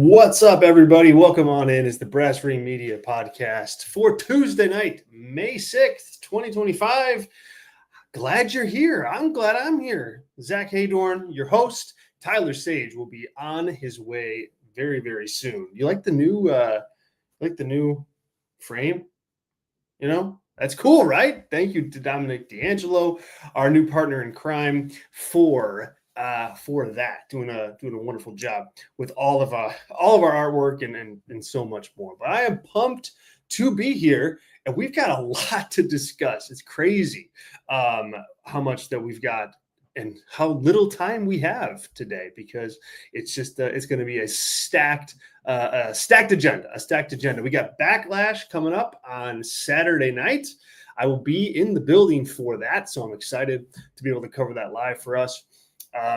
What's up, everybody? Welcome on in. It's the Brass Ring Media Podcast for Tuesday night, May 6th, 2025. Glad you're here. I'm glad I'm here. Zach Haydorn, your host. Tyler Sage will be on his way very, very soon. You like the new frame? You know, that's cool, right? Thank you to Dominic D'Angelo, our new partner in crime, for that, doing a wonderful job with all of our artwork and so much more. But I am pumped to be here, and we've got a lot to discuss. It's crazy how much that we've got and how little time we have today, because it's just it's going to be a stacked agenda. We got Backlash coming up on Saturday night. I will be in the building for that, so I'm excited to be able to cover that live for us.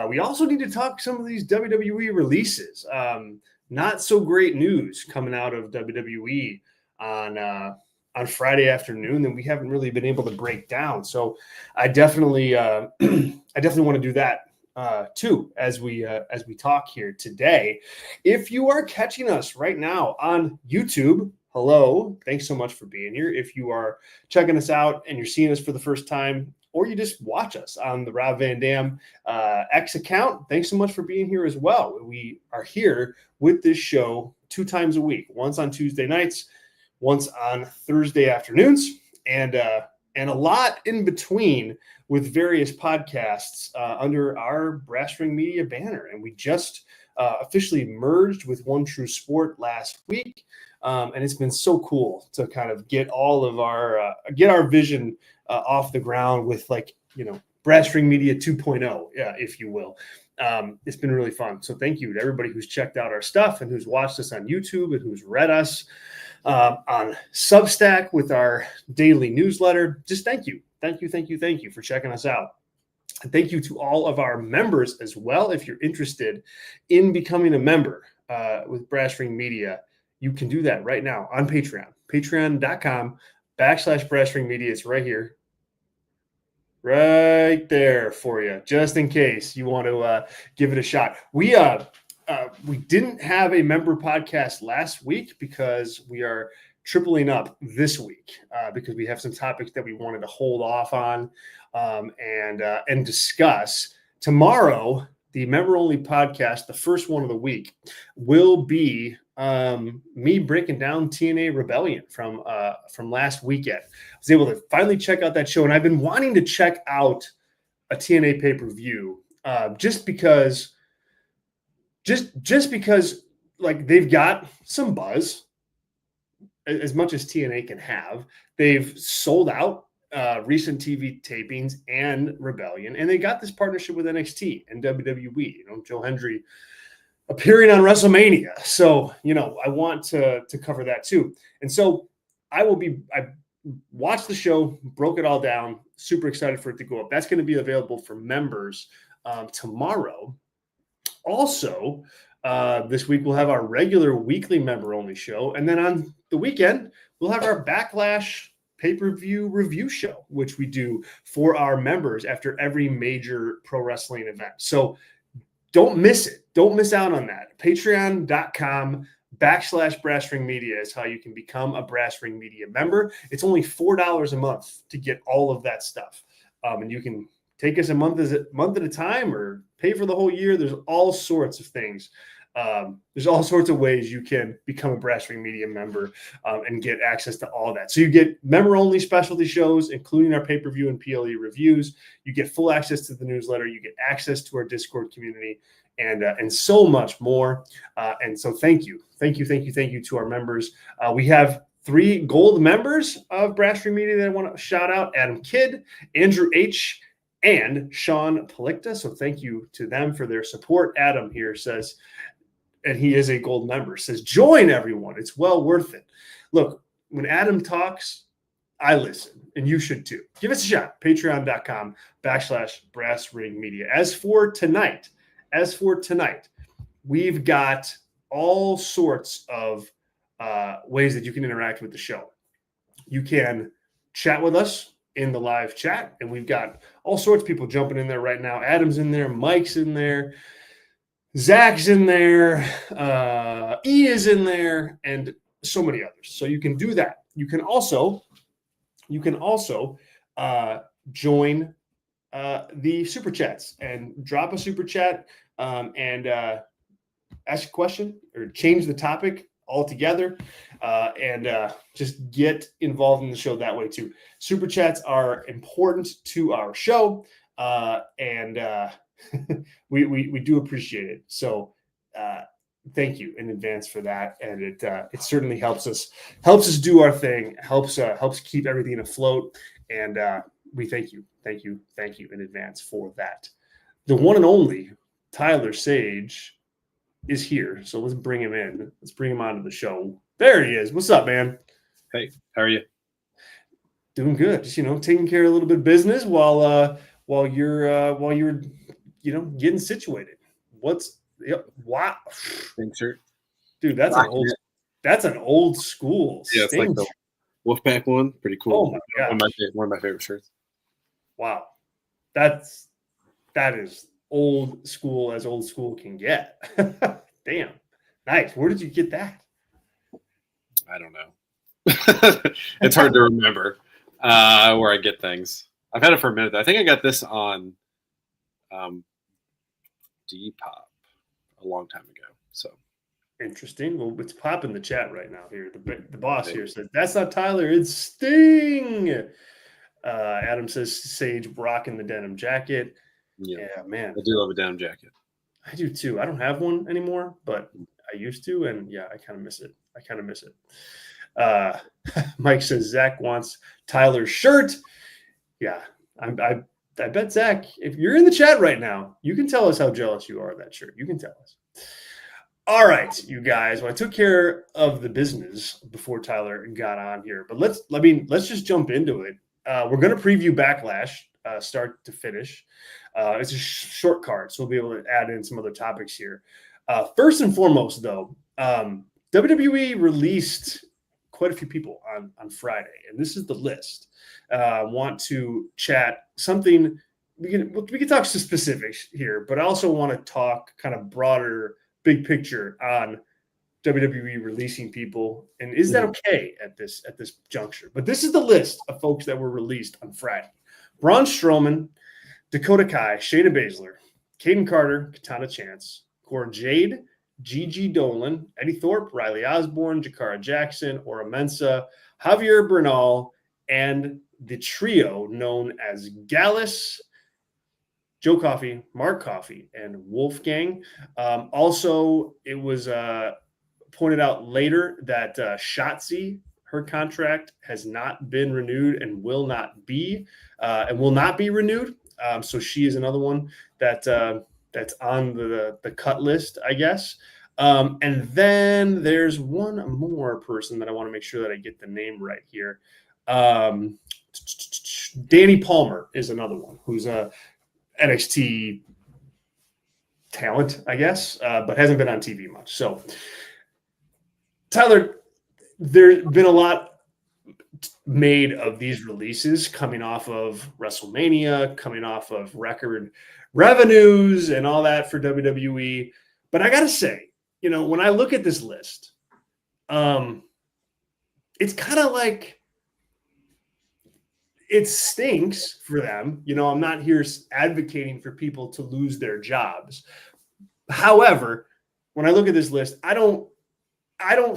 We also need to talk some of these WWE releases. Not so great news coming out of WWE on Friday afternoon that we haven't really been able to break down. So I definitely want to do that too as we talk here today. If you are catching us right now on YouTube, hello, thanks so much for being here. If you are checking us out and you're seeing us for the first time, or you just watch us on the Rob Van Dam X account, thanks so much for being here as well. We are here with this show 2 times a week, once on Tuesday nights, once on Thursday afternoons, and a lot in between with various podcasts under our Brass Ring Media banner. And we just officially merged with One True Sport last week. And it's been so cool to kind of get all of our vision off the ground with, Brass Ring Media 2.0, if you will. It's been really fun. So thank you to everybody who's checked out our stuff and who's watched us on YouTube and who's read us on Substack with our daily newsletter. Just thank you for checking us out. And thank you to all of our members as well. If you're interested in becoming a member with Brass Ring Media, you can do that right now on Patreon. Patreon.com/Brass Ring Media. It's right here. Right there for you, just in case you want to give it a shot. We didn't have a member podcast last week because we are tripling up this week because we have some topics that we wanted to hold off on and discuss. Tomorrow, the member-only podcast, the first one of the week, will be me breaking down TNA Rebellion from last weekend. I was able to finally check out that show, and I've been wanting to check out a TNA pay-per-view just because like they've got some buzz as much as TNA can have. They've sold out recent TV tapings and Rebellion, and they got this partnership with NXT and WWE. Joe Hendry appearing on WrestleMania. So, I want to cover that too. And so I watched the show, broke it all down, super excited for it to go up. That's going to be available for members tomorrow. Also, this week we'll have our regular weekly member-only show. And then on the weekend, we'll have our Backlash pay-per-view review show, which we do for our members after every major pro wrestling event. So don't miss it. Don't miss out on that. Patreon.com/Brass Ring Media is how you can become a Brass Ring Media member. It's only $4 a month to get all of that stuff. And you can take us a month at a time or pay for the whole year. There's all sorts of things. There's all sorts of ways you can become a Brass Ring Media member and get access to all that. So you get member-only specialty shows, including our pay-per-view and PLE reviews. You get full access to the newsletter. You get access to our Discord community and so much more. And so thank you to our members. We have 3 gold members of Brass Ring Media that I want to shout out: Adam Kidd, Andrew H., and Sean Palicta. So thank you to them for their support. Adam here says, and he is a gold member, says, join everyone. It's well worth it. Look, when Adam talks, I listen, and you should too. Give us a shot. Patreon.com/Brass Ring Media. As for tonight, we've got all sorts of ways that you can interact with the show. You can chat with us in the live chat, and we've got all sorts of people jumping in there right now. Adam's in there, Mike's in there, Zach's in there, E is in there, and so many others. So you can do that. You can also join the super chats and drop a super chat and ask a question or change the topic altogether and just get involved in the show that way too. Super chats are important to our show and we do appreciate it. So thank you in advance for that, and it certainly helps us do our thing, helps keep everything afloat, and we thank you in advance for that. The one and only Tyler Sage is here, so let's bring him in. Let's bring him onto the show. There he is. What's up, man? Hey, how are you? Doing good. Just taking care of a little bit of business while you're getting situated. Wow. Thanks, sir. Dude, that's an old school. Yeah, it's like the Wolfpack one. Pretty cool. Oh my god. One of my favorite shirts. Wow. That is old school as old school can get. Damn. Nice. Where did you get that? I don't know. It's hard to remember where I get things. I've had it for a minute. I think I got this on Depop a long time ago. So interesting. Well, it's popping the chat right now here. The boss here says that's not Tyler, it's Sting. Adam says Sage rocking the denim jacket. Yeah, man. I do love a denim jacket. I do too. I don't have one anymore, but I used to, and yeah, I kind of miss it. Mike says Zach wants Tyler's shirt. Yeah, I bet Zach, if you're in the chat right now, you can tell us how jealous you are of that shirt. You can tell us. All right, you guys. Well, I took care of the business before Tyler got on here, but let's just jump into it. We're going to preview Backlash, start to finish. It's a short card, so we'll be able to add in some other topics here. First and foremost, though, WWE released quite a few people on Friday, and this is the list. Want to chat something. We can talk to specifics here, but I also want to talk kind of broader, big picture on WWE releasing people, and is that okay at this juncture? But this is the list of folks that were released on Friday: Braun Strowman, Dakota Kai, Shayna Baszler, Caden Carter, Katana Chance, Kora Jade, Gigi Dolan, Eddie Thorpe, Riley Osborne, Jakara Jackson, Ora Mensa, Javier Bernal, and the trio known as Gallus, Joe Coffey, Mark Coffey, and Wolfgang. Also, it was pointed out later that Shotzi, her contract has not been renewed and will not be renewed. So she is another one that's on the cut list, I guess. And then there's one more person that I want to make sure that I get the name right here. Danny Palmer is another one who's a NXT talent, I guess, but hasn't been on TV much. So, Tyler, there's been a lot made of these releases coming off of WrestleMania, coming off of record revenues and all that for WWE. But I got to say, when I look at this list, it's kind of like it stinks for them. I'm not here advocating for people to lose their jobs. However, when I look at this list, I don't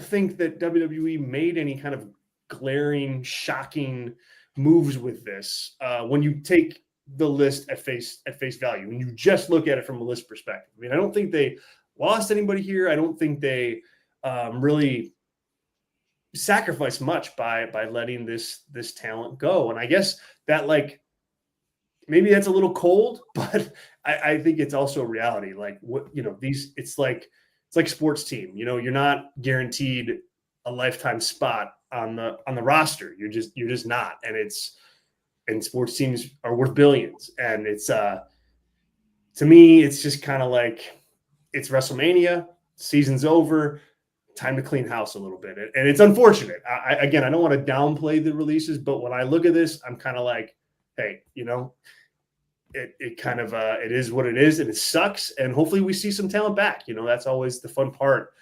think that WWE made any kind of glaring, shocking moves with this. When you take the list at face value, when you just look at it from a list perspective, I don't think they lost anybody here. I don't think they really sacrifice much by letting this talent go. And I guess that maybe that's a little cold, but I think it's also reality. Like it's like sports team. You're not guaranteed a lifetime spot on the roster. You're just not. And sports teams are worth billions. And it's to me, it's just kind of like it's WrestleMania, season's over. Time to clean house a little bit. And it's unfortunate. I don't want to downplay the releases, but when I look at this, I'm kind of like, hey, it kind of it is what it is, and it sucks. And hopefully we see some talent back. That's always the fun part.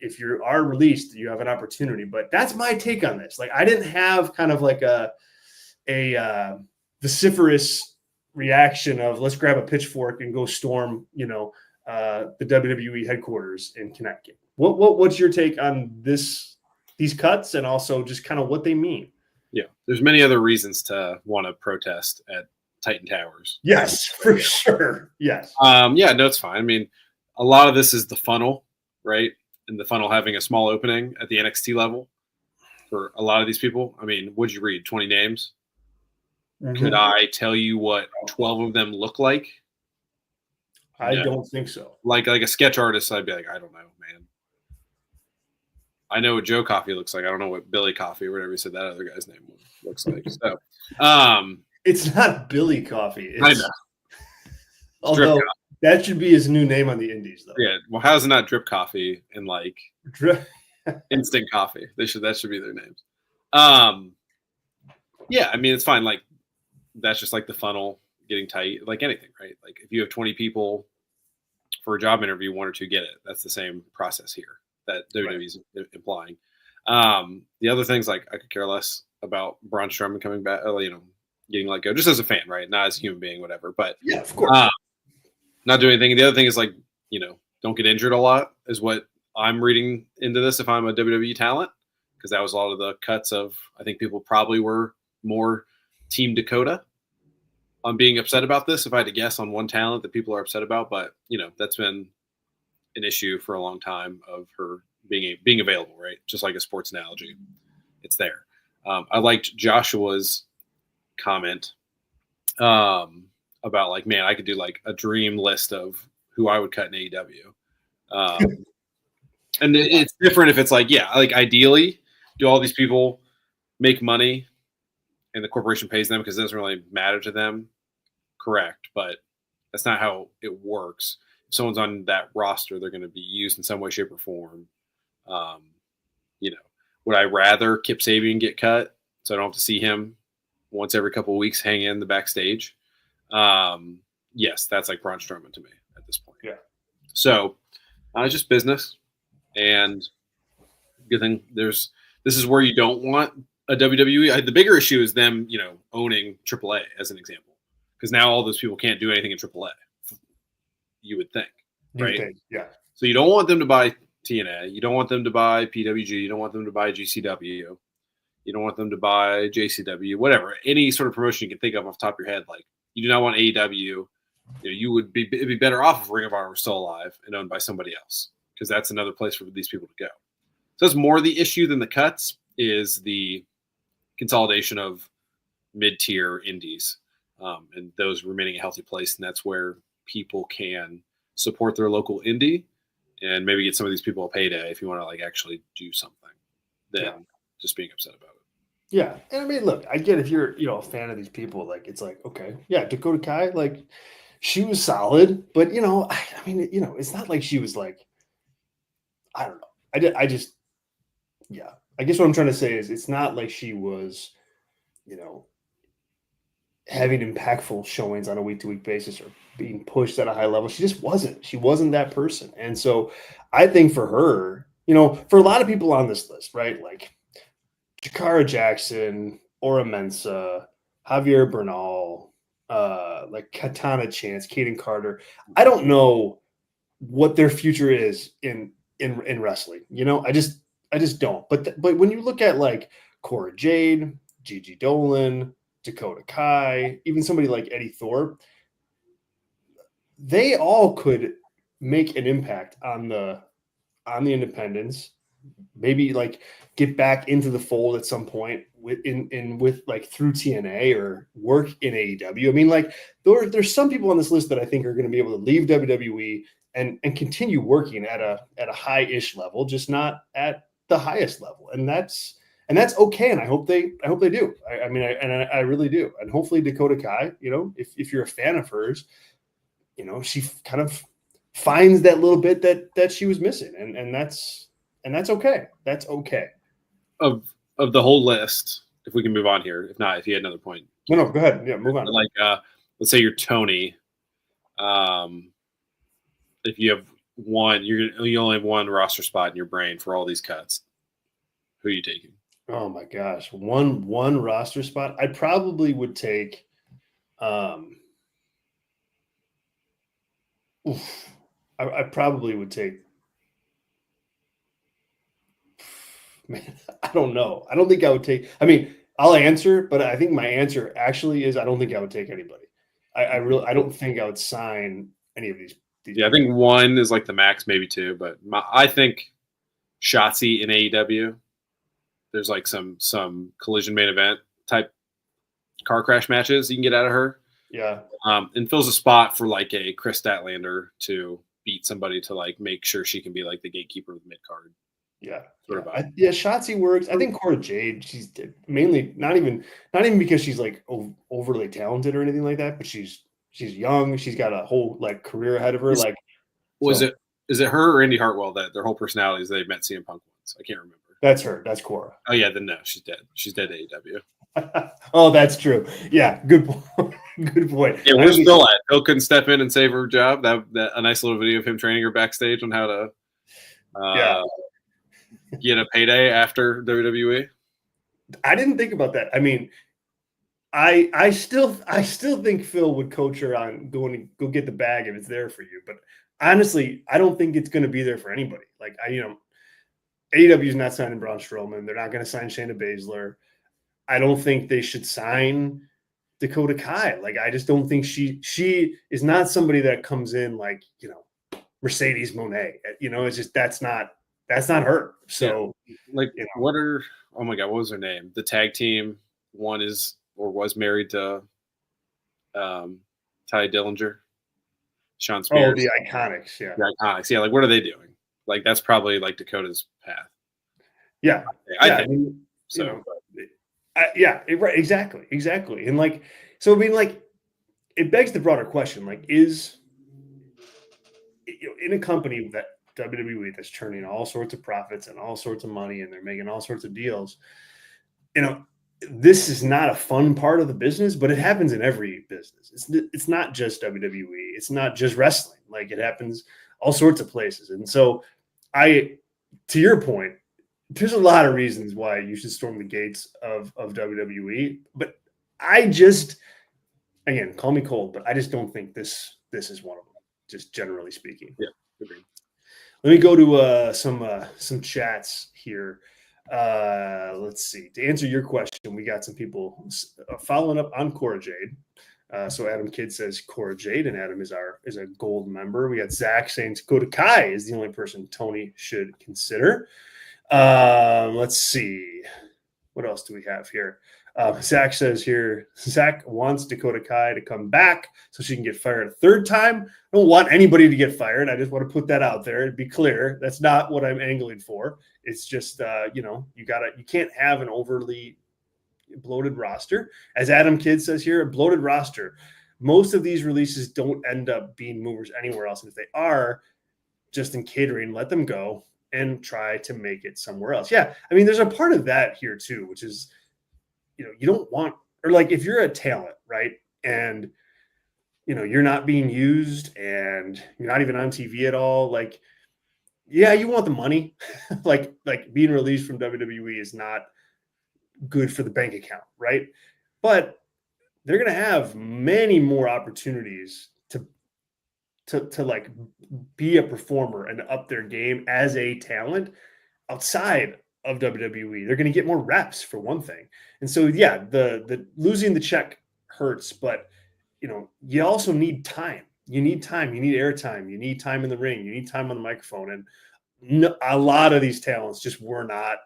If you are released, you have an opportunity. But that's my take on this. Like, I didn't have kind of like a vociferous reaction of let's grab a pitchfork and go storm, the WWE headquarters in Connecticut. What's your take on these cuts, and also just kind of what they mean? Yeah, there's many other reasons to want to protest at Titan Towers. Yes, for sure. Yes. Yeah, no, it's fine. I mean, a lot of this is the funnel, right? And the funnel having a small opening at the NXT level for a lot of these people. I mean, what'd you read? 20 names? Mm-hmm. Could I tell you what 12 of them look like? I don't think so. Like a sketch artist, I'd be like, I don't know, man. I know what Joe Coffey looks like. I don't know what Billy Coffey or whatever you said that other guy's name looks like. So, it's not Billy Coffey. I know. Although that should be his new name on the indies, though. Yeah. Well, how is it not Drip Coffee and like Instant Coffee? That should be their names. Yeah. I mean, it's fine. Like, that's just like the funnel getting tight, like anything, right? Like, if you have 20 people for a job interview, 1 or 2 get it. That's the same process here that WWE is implying. The other things, like, I could care less about Braun Strowman coming back, getting let go, just as a fan, right? Not as a human being, whatever. But yeah, of course. Not doing anything. The other thing is, like, don't get injured a lot is what I'm reading into this if I'm a WWE talent, because that was a lot of the cuts of, I think people probably were more Team Dakota on being upset about this, if I had to guess on one talent that people are upset about. But, that's been an issue for a long time of her being available, right? Just like a sports analogy. It's there. I liked Joshua's comment about, like, man, I could do like a dream list of who I would cut in AEW. And it's different if it's like, yeah, like, ideally, do all these people make money and the corporation pays them because it doesn't really matter to them? Correct. But that's not how it works. If someone's on that roster, they're going to be used in some way, shape, or form. Would I rather Kip Sabian get cut so I don't have to see him once every couple of weeks hang in the backstage? Yes, that's like Braun Strowman to me at this point. Yeah. So it's just business. And good thing this is where you don't want a WWE. The bigger issue is them, owning AAA as an example, because now all those people can't do anything in AAA. You would think, right? Yeah. So you don't want them to buy TNA. You don't want them to buy PWG. You don't want them to buy GCW. You don't want them to buy JCW. Whatever, any sort of promotion you can think of off the top of your head. Like, you do not want AEW. It'd be better off if Ring of Honor was still alive and owned by somebody else, because that's another place for these people to go. So it's more the issue than the cuts is the consolidation of mid-tier indies, and those remaining a healthy place. And that's where people can support their local indie and maybe get some of these people a payday if you want to, like, actually do something than just being upset about it. Yeah. And I mean, look, I get if you're, a fan of these people, like, it's like, okay, yeah, Dakota Kai, like, she was solid, but, I mean, it's not like she was like, I don't know. I guess what I'm trying to say is it's not like she was, having impactful showings on a week-to-week basis or being pushed at a high level. She just wasn't. She wasn't that person. And so I think for her, for a lot of people on this list, right, like Jakara Jackson, Ora Mensa, Javier Bernal, like Katana Chance, Kaden Carter, I don't know what their future is in wrestling. I just don't. But when you look at like Kora Jade, Gigi Dolan, Dakota Kai, even somebody like Eddie Thorpe, they all could make an impact on the independents. Maybe like get back into the fold at some point with like through TNA or work in AEW. I mean, like there's some people on this list that I think are going to be able to leave WWE and continue working at a high-ish level, just not at the highest level. And that's okay. And I hope they do. I really do. And hopefully Dakota Kai, if you're a fan of hers, she kind of finds that little bit that she was missing. And that's okay. That's okay. Of the whole list, if we can move on here. If not, if you had another point. No, go ahead. Yeah, move on. Like let's say you're Tony. If you have one, you only have one roster spot in your brain for all these cuts. Who are you taking? Oh my gosh, one roster spot. I probably would take. I probably would take. Man, I don't know. I don't think I would take. I mean, I'll answer, but I think my answer actually is I don't think I would take anybody. I don't think I would sign any of these. Yeah, I think one is like the max, maybe two. But I think Shotzi in AEW. There's like some collision main event type car crash matches you can get out of her. Yeah. And fills a spot for like a Chris Statlander to beat somebody to like make sure she can be like the gatekeeper of the mid card. Yeah. Shotzi works. I think Kora Jade, she's mainly not even because she's like overly talented or anything like that, but she's young. She's got a whole like career ahead of her. Is it her or Indy Hartwell that their whole personalities they've met CM Punk once? I can't remember. That's her. That's Kora. Oh yeah, then no, she's dead. She's dead to AEW. Oh, that's true. Yeah, good point. Good point. Yeah, where's Phil at? Phil couldn't step in and save her job. That a nice little video of him training her backstage on how to get a payday after WWE. I didn't think about that. I mean, I still think Phil would coach her on going to go get the bag if it's there for you. But honestly, I don't think it's going to be there for anybody. Like AEW is not signing Braun Strowman. They're not going to sign Shayna Baszler. I don't think they should sign Dakota Kai. Like, I just don't think she is not somebody that comes in like, Mercedes Moné. It's just that's not her. So oh my God, what was her name? The tag team one is or was married to Ty Dillinger, Sean Spears. Oh, the Iconics, yeah. The Iconics. Yeah, like what are they doing? Like that's probably like Dakota's path. Yeah. I think so. Right, exactly. And like, so I mean, like, it begs the broader question: like, is in a company that WWE that's turning all sorts of profits and all sorts of money, and they're making all sorts of deals, this is not a fun part of the business, but it happens in every business. It's not just WWE. It's not just wrestling. Like, it happens all sorts of places. And so, to your point, there's a lot of reasons why you should storm the gates of WWE, but again, call me cold, but I just don't think this is one of them, just generally speaking. Yeah, agreed. Let me go to some chats here. Let's see. To answer your question, we got some people following up on Kora Jade. So Adam Kidd says Kora Jade, and Adam is a gold member. We got Zach saying Dakota Kai is the only person Tony should consider. Let's see. What else do we have here? Zach says here, Zach wants Dakota Kai to come back so she can get fired a third time. I don't want anybody to get fired. I just want to put that out there and be clear. That's not what I'm angling for. It's just, you can't have an overly bloated roster. As Adam Kidd says here, a bloated roster. Most of these releases don't end up being movers anywhere else. And if they are, just in catering, let them go and try to make it somewhere else. Yeah. I mean, there's a part of that here too, which is, you don't want, or like if you're a talent, right? And, you're not being used and you're not even on TV at all. Like, yeah, you want the money. like being released from WWE is not good for the bank account, right? But they're going to have many more opportunities to like be a performer and up their game as a talent outside of WWE. They're going to get more reps for one thing. And so, yeah, the losing the check hurts, but you also need time. You need time. You need airtime. You need time in the ring. You need time on the microphone. And a lot of these talents just were not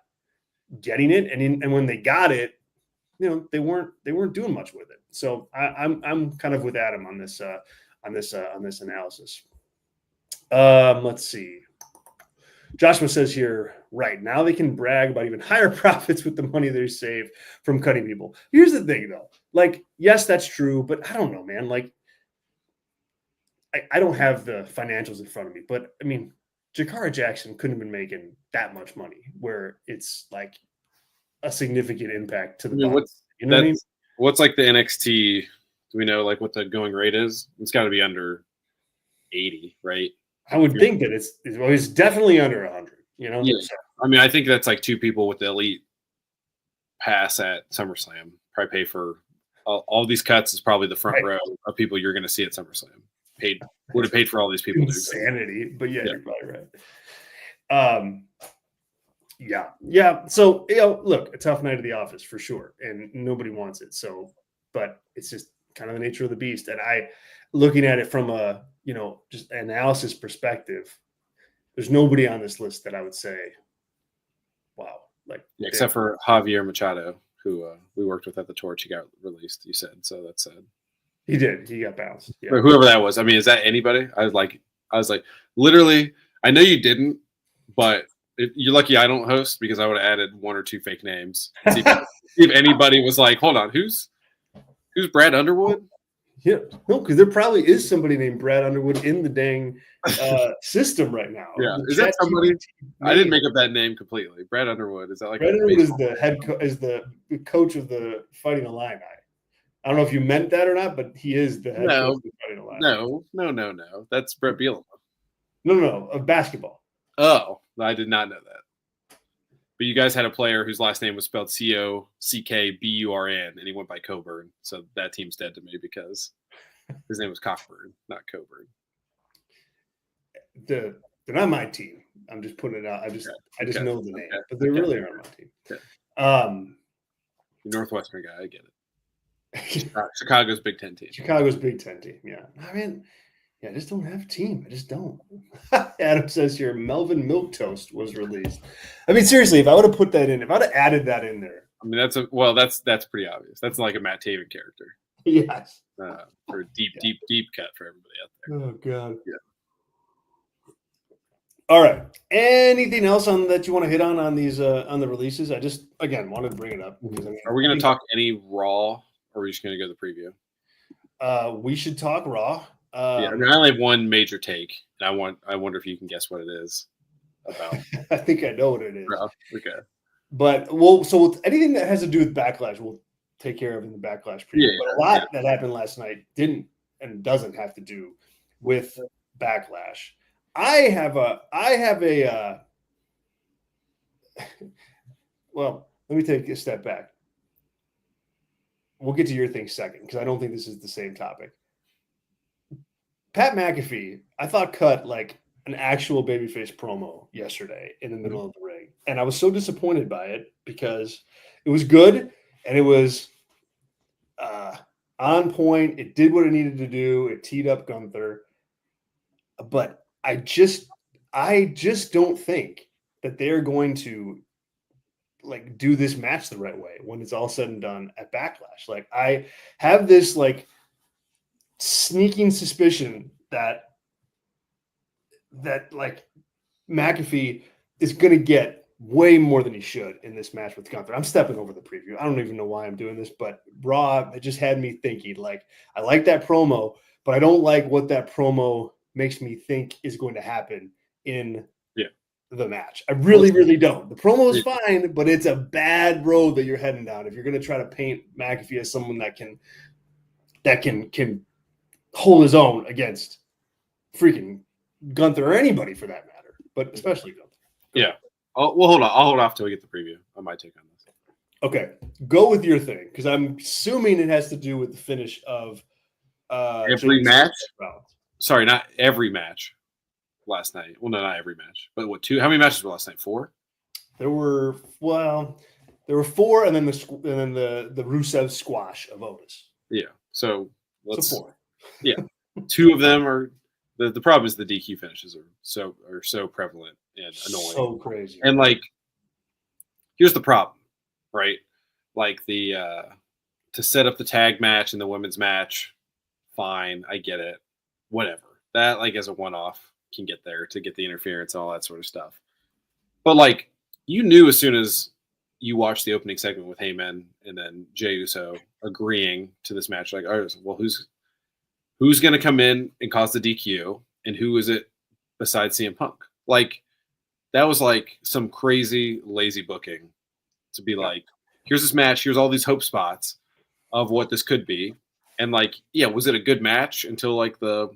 getting it. And when they got it, they weren't doing much with it. So I'm kind of with Adam on this analysis. Let's see. Joshua says here, right now they can brag about even higher profits with the money they save from cutting people. Here's the thing, though. Like, yes, that's true, but I don't know, man. Like, I don't have the financials in front of me, but I mean, Jakara Jackson couldn't have been making that much money where it's like a significant impact to the bottom. What's like the NXT Do we know like what the going rate is? It's got to be under 80, right? I would think that it's definitely under 100. You know, Yeah. So, I mean, I think that's like 2 people with the elite pass at SummerSlam probably pay for all these cuts. Is probably the front row of people you're going to see at SummerSlam. Would have paid for all these people. Insanity, but yeah, you're probably right. Yeah. So look, a tough night at the office for sure, and nobody wants it. So, but it's just kind of the nature of the beast. And looking at it from a just analysis perspective, there's nobody on this list that I would say, wow, like except for Javier Machado, who we worked with at the Torch. He got released. You said so. That's sad. He did. He got bounced. Yeah. Whoever that was. I mean, is that anybody? I was like, literally. I know you didn't, but you're lucky I don't host because I would have added 1 or 2 fake names. See if anybody was like, hold on, who's Brad Underwood? Yeah, no, because there probably is somebody named Brad Underwood in the dang system right now. Yeah, is that somebody? I didn't make up that name completely. Brad Underwood, is that like Brad Underwood is the is the coach of the Fighting Illini. I don't know if you meant that or not, but he is the head coach of the Fighting Illini. No. That's Brett Bielema. No, of basketball. Oh, I did not know that. But you guys had a player whose last name was spelled Cockburn, and he went by Coburn. So that team's dead to me because his name was Cockburn, not Coburn. They're not my team. I'm just putting it out. I just know the name, but they really are my team. Okay. Northwestern guy, I get it. Chicago's Big Ten team. Yeah. I mean, I just don't have a team. I just don't. Adam says here, Melvin Milktoast was released. I mean, seriously, if I would have put that in, if I would have added that in there. I mean, that's pretty obvious. That's like a Matt Taven character. Yes. For a deep cut for everybody out there. Oh, God. Yeah. All right. Anything else that you want to hit on these on the releases? I just, again, wanted to bring it up. Because, are we going to talk any Raw, or are we just going to go to the preview? We should talk Raw. I only have one major take, and I wonder if you can guess what it is about. I think I know what it is. Okay. But so with anything that has to do with Backlash, we'll take care of in the Backlash preview. But a lot that happened last night didn't and doesn't have to do with Backlash. I have a well, let me take a step back. We'll get to your thing second because I don't think this is the same topic. Pat McAfee, I thought, cut like an actual babyface promo yesterday in the middle of the ring. And I was so disappointed by it because it was good and it was on point. It did what it needed to do. It teed up Gunther. But I just don't think that they're going to like do this match the right way when it's all said and done at Backlash. Like I have this like sneaking suspicion that like McAfee is going to get way more than he should in this match with Gunther. I'm stepping over the preview. I don't even know why I'm doing this, but Raw, it just had me thinking like, I like that promo, but I don't like what that promo makes me think is going to happen in the match. I really, really don't. The promo is fine, but it's a bad road that you're heading down if you're going to try to paint McAfee as someone that can hold his own against freaking Gunther or anybody for that matter, but especially Gunther. Yeah. Well, hold on. I'll hold off till we get the preview. I might take on this. Okay. Go with your thing because I'm assuming it has to do with the finish of every match. Sorry, not every match last night. Well, no, not every match. But what, 2? How many matches were last night? 4? There were 4 and then the Rusev squash of Otis. Yeah. So let's 4. Yeah. 2 of them are the problem is the DQ finishes are so prevalent and annoying. So crazy. And like here's the problem, right? Like the to set up the tag match and the women's match, fine, I get it. Whatever. That like as a one-off can get there to get the interference and all that sort of stuff. But like you knew as soon as you watched the opening segment with Heyman and then Jey Uso agreeing to this match, like, all right, well, who's going to come in and cause the DQ, and who is it besides CM Punk? Like that was like some crazy lazy booking to be like, here's this match, here's all these hope spots of what this could be, And like, yeah, was it a good match until like the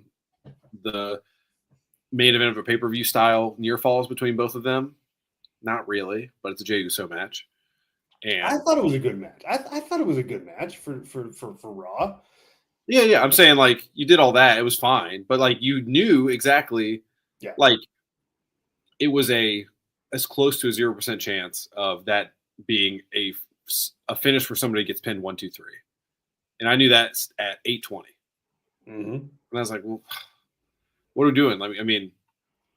main event of a pay-per-view style near falls between both of them? Not really, but it's a Jey Uso match. And I thought it was a good match. I thought it was a good match for Raw. Yeah. I'm saying like you did all that, it was fine, but like you knew exactly, like it was as close to a 0% chance of that being a finish where somebody gets pinned 1, 2, 3, and I knew that at 8:20, and I was like, well, what are we doing? I mean,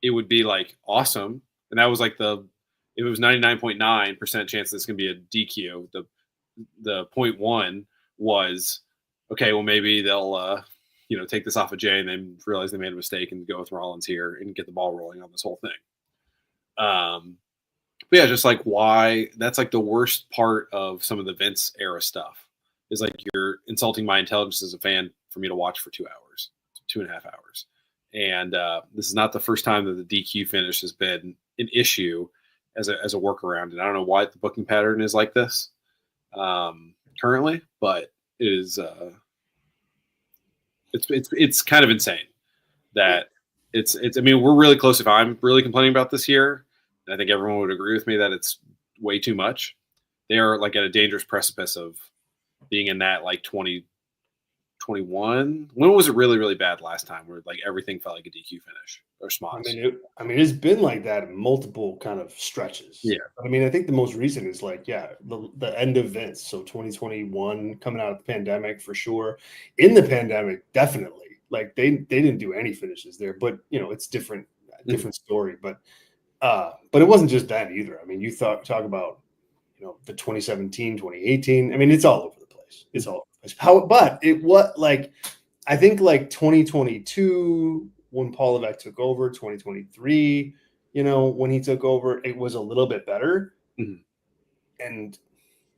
it would be like awesome, and that was like it was 99.9% chance this can be a DQ. The 0.1 was okay. Well, maybe they'll take this off of Jay and then realize they made a mistake and go with Rollins here and get the ball rolling on this whole thing. But yeah, just like why that's like the worst part of some of the Vince era stuff is like you're insulting my intelligence as a fan for me to watch for 2 hours, 2.5 hours. And this is not the first time that the DQ finish has been an issue as a workaround. And I don't know why the booking pattern is like this currently, but it is it's kind of insane that it's I mean, we're really close. If I'm really complaining about this here, and I think everyone would agree with me that it's way too much. They are like at a dangerous precipice of being in that like 2021. When was it really, really bad last time where like everything felt like a DQ finish or spots? I mean, it's been like that in multiple kind of stretches. Yeah. But I mean, I think the most recent is like, the end of Vince. So 2021 coming out of the pandemic for sure. In the pandemic, definitely. Like they didn't do any finishes there, but it's different story. But it wasn't just that either. I mean, you talk about, the 2017, 2018. I mean, it's all over the place. It's all over the place. But it was like, I think like 2022 when Paul Levesque took over, 2023, when he took over, it was a little bit better. And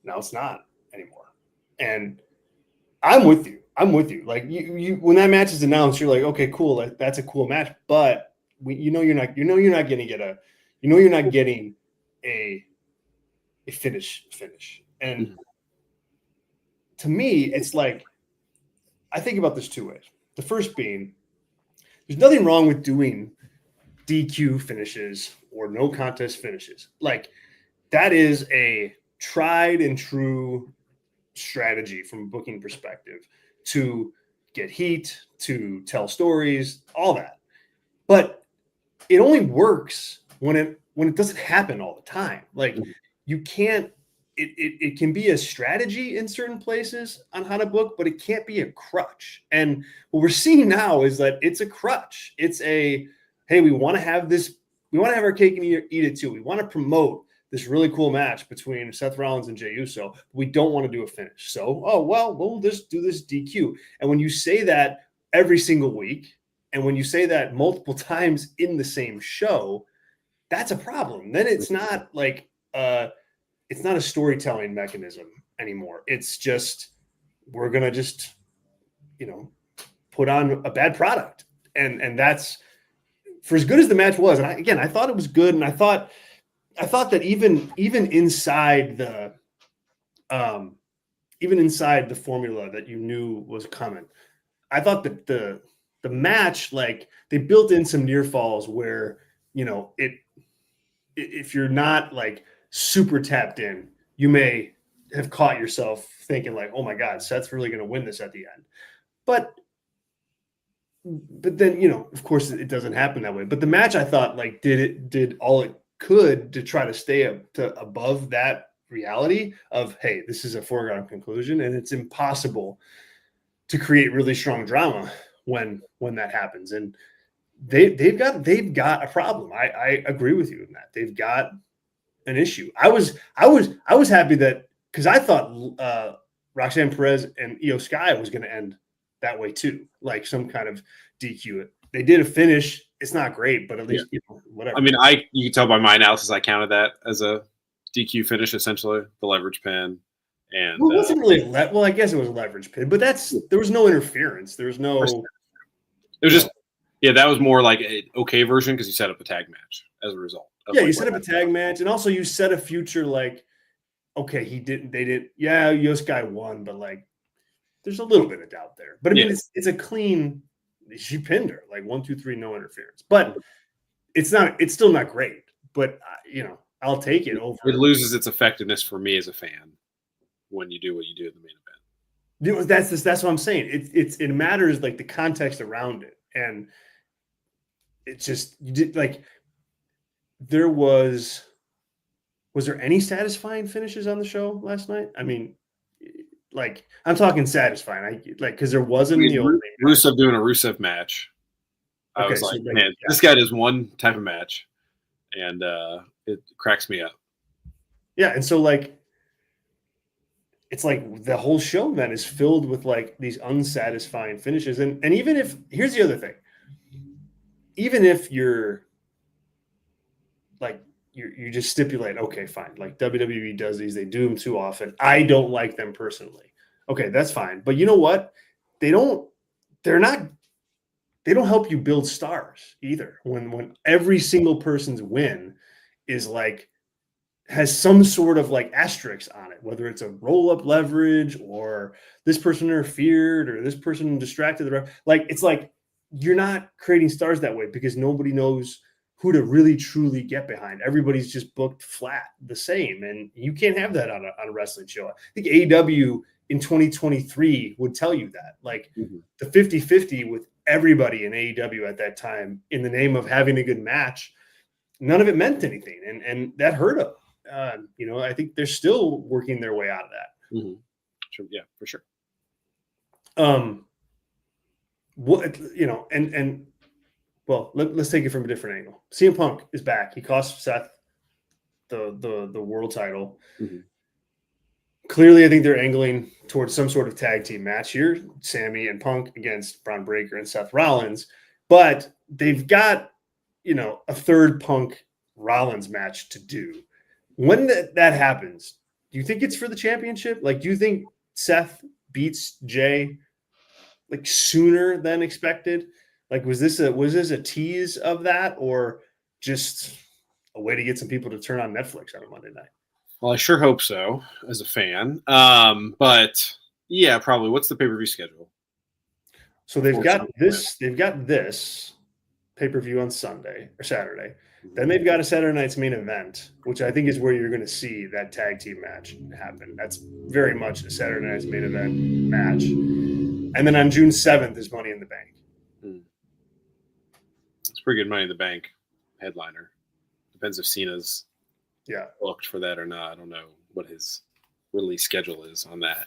now it's not anymore. And I'm with you. Like you when that match is announced, you're like, okay, cool. That's a cool match. But you're not getting a finish. And to me, it's like, I think about this two ways. The first being, there's nothing wrong with doing DQ finishes or no contest finishes. Like that is a tried and true strategy from a booking perspective to get heat, to tell stories, all that. But it only works when it doesn't happen all the time. Like you can't, it can be a strategy in certain places on how to book, but it can't be a crutch. And what we're seeing now is that it's a crutch. It's a, hey, we want to have our cake and eat it too. We want to promote this really cool match between Seth Rollins and Jey Uso. We don't want to do a finish. So, we'll just do this DQ. And when you say that every single week, and when you say that multiple times in the same show, that's a problem. Then it's not like it's not a storytelling mechanism anymore. It's just, we're going to just, put on a bad product. And that's, for as good as the match was. And I thought it was good. And I thought that even inside the formula that you knew was coming, I thought that the match, like they built in some near falls where, if you're not like super tapped in, you may have caught yourself thinking like, oh my God, Seth's really going to win this at the end. But then, of course it doesn't happen that way. But the match, I thought, like did all it could to try to stay above that reality of, hey, this is a foregone conclusion, and it's impossible to create really strong drama when that happens. And they've got a problem. I agree with you in that they've got an issue. I was happy that, because I thought Roxanne Perez and Io Sky was going to end that way too, like some kind of DQ. They did a finish. It's not great, but at least whatever. I mean, you can tell by my analysis, I counted that as a DQ finish, essentially the leverage pin. And it wasn't really well, I guess it was a leverage pin, but there was no interference. There was no. It was just that was more like an okay version because you set up a tag match as a result. You set up a tag match, and also you set a future like, okay, they didn't. Yeah, Io Sky won, but like there's a little bit of doubt there. But I mean, Yeah. it's a clean. She pinned her like 1, 2, 3, no interference. But it's still not great. But I'll take it over. It loses its effectiveness for me as a fan when you do what you do in the main event. That's what I'm saying. It matters like the context around it, and it's just you did like there was there any satisfying finishes on the show last night? I mean, like I'm talking satisfying. Because there wasn't the opening. Rusev doing a Rusev match. I was like, man, this guy does one type of match, and it cracks me up. Yeah, and so like it's like the whole show then is filled with like these unsatisfying finishes. And even if here's the other thing, even if you're like you just stipulate, okay, fine, like WWE does these, they do them too often. I don't like them personally. Okay, that's fine. But you know what? They don't help you build stars either. When every single person's win is like has some sort of like asterisk on it, whether it's a roll-up leverage or this person interfered or this person distracted the ref. Like it's like you're not creating stars that way because nobody knows who to really truly get behind. Everybody's just booked flat the same, and you can't have that on a wrestling show. I think AEW in 2023 would tell you that. Like the 50-50 with everybody in AEW at that time in the name of having a good match, none of it meant anything, and that hurt them. I think they're still working their way out of that. Mm-hmm. Sure, yeah, for sure. Let's take it from a different angle. CM Punk is back. He cost Seth the world title. Mm-hmm. Clearly, I think they're angling towards some sort of tag team match here. Sammy and Punk against Braun Breaker and Seth Rollins. But they've got, a third Punk Rollins match to do. When that happens, do you think it's for the championship? Like, do you think Seth beats Jay like sooner than expected? Like, was this a tease of that, or just a way to get some people to turn on Netflix on a Monday night? Well, I sure hope so as a fan. But yeah, probably. What's the pay-per-view schedule? So they've got this pay-per-view on Sunday or Saturday. Then they've got a Saturday night's main event, which I think is where you're going to see that tag team match happen. That's very much a Saturday night's main event match. And then on June 7th is Money in the Bank. It's pretty good Money in the Bank headliner. Depends if Cena's booked for that or not. I don't know what his release schedule is on that.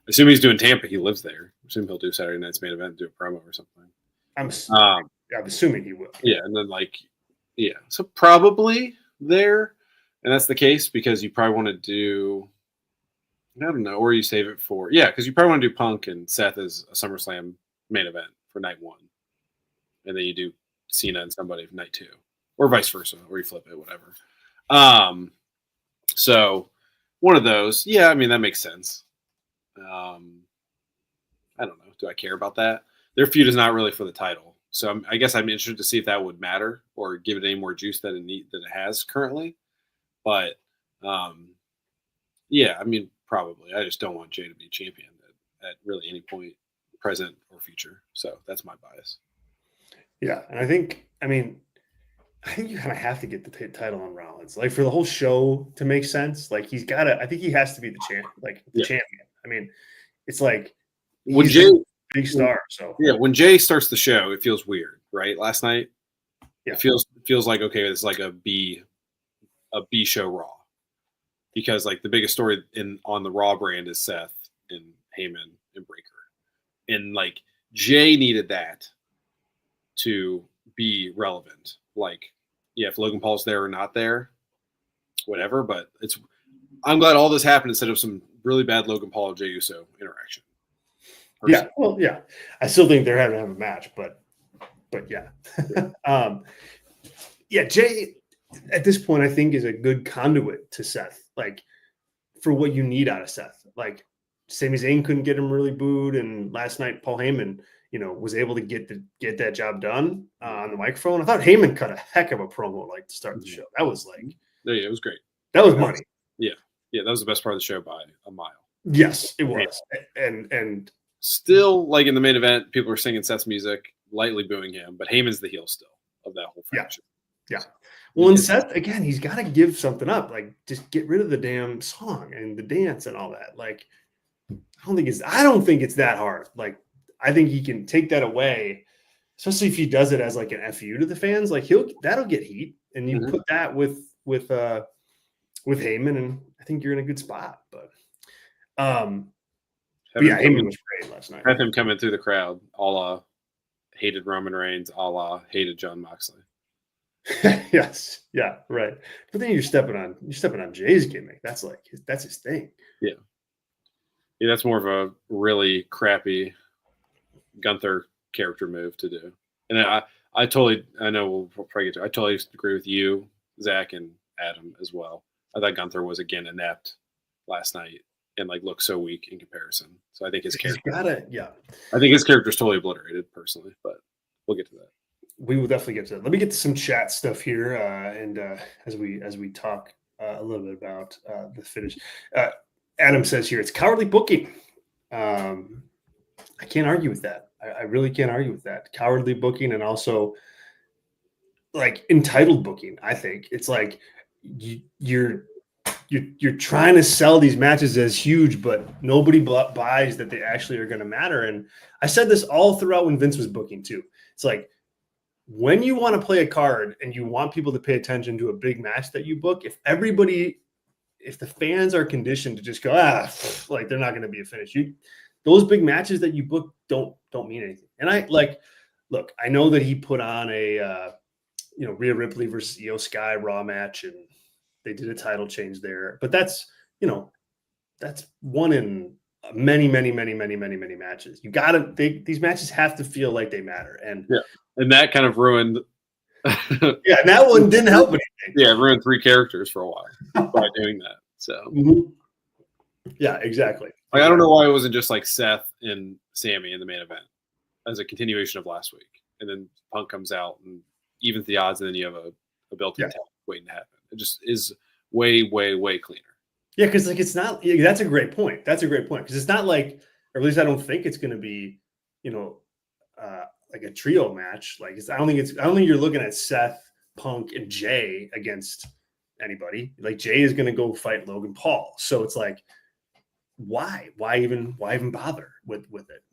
I assume he's doing Tampa. He lives there. I assume he'll do Saturday night's main event, do a promo or something. I'm assuming he will. Yeah, and then so probably there, and that's the case because you probably want to do, I don't know, or you save it for, because you probably want to do Punk and Seth as a SummerSlam main event for night one, and then you do Cena and somebody for night two, or vice versa, or you flip it, whatever. So one of those, I mean, that makes sense. I don't know. Do I care about that? Their feud is not really for the title. So I guess I'm interested to see if that would matter or give it any more juice than it has currently. But, I mean, probably. I just don't want Jay to be champion at really any point, present or future. So that's my bias. Yeah, and I think you kind of have to get the title on Rollins, like for the whole show to make sense. Like he's got to. I think he has to be the champion. I mean, it's like when Jay. Big star. So when Jay starts the show, it feels weird, right? Last night, it feels like okay, it's like a B show Raw, because like the biggest story on the Raw brand is Seth and Heyman and Breaker, and like Jay needed that to be relevant. Like, if Logan Paul's there or not there, whatever. But I'm glad all this happened instead of some really bad Logan Paul and Jey Uso interaction. I still think they're having to have a match, but Jay at this point I think is a good conduit to Seth, like for what you need out of Seth. Like Sami Zayn couldn't get him really booed, and last night Paul Heyman, was able to get that job done on the microphone. I thought Heyman cut a heck of a promo like to start the show. That was like, it was great. That was money. That was the best part of the show by a mile. Yes, it was, and still, like in the main event, people are singing Seth's music, lightly booing him, but Heyman's the heel still of that whole faction. Yeah. Well, and Seth, again, he's got to give something up. Like, just get rid of the damn song and the dance and all that. Like, I don't think it's that hard. Like, I think he can take that away, especially if he does it as like an FU to the fans. Like, that'll get heat, and you put that with Heyman, and I think you're in a good spot. But yeah, Heyman was great last night. Have him coming through the crowd, a la hated Roman Reigns, a la hated Jon Moxley. Yes, yeah, right. But then you're stepping on Jay's gimmick. That's his thing. Yeah, that's more of a really crappy Gunther character move to do. And I know we'll probably get to. I totally agree with you, Zach, and Adam as well. I thought Gunther was again inept last night and like looked so weak in comparison. So I think his character. I think his character is totally obliterated personally, but we'll get to that. We will definitely get to that. Let me get to some chat stuff here, and as we talk a little bit about the finish. Adam says here it's cowardly booking. I can't argue with that. I really can't argue with that. Cowardly booking, and also like entitled booking. I think it's like you're trying to sell these matches as huge, but nobody buys that they actually are going to matter. And I said this all throughout when Vince was booking too. It's like, when you want to play a card and you want people to pay attention to a big match that you book, if the fans are conditioned to just go, like they're not going to be a finish. Those big matches that you book don't mean anything. And look, I know that he put on a, Rhea Ripley versus Io Sky Raw match, and they did a title change there, but that's one in many matches. These matches have to feel like they matter. And that kind of ruined. Yeah, and that one didn't help anything. Yeah, it ruined 3 characters for a while by doing that. So. Yeah, exactly. Like, I don't know why it wasn't just like Seth and Sammy in the main event as a continuation of last week, and then Punk comes out and evens the odds, and then you have a built-in tag waiting to happen. It just is way cleaner. Yeah, because like it's not. That's a great point. Because it's not like, or at least I don't think it's going to be, like a trio match. Like I don't think you're looking at Seth, Punk, and Jay against anybody. Like Jay is going to go fight Logan Paul. So it's like, why even bother with it?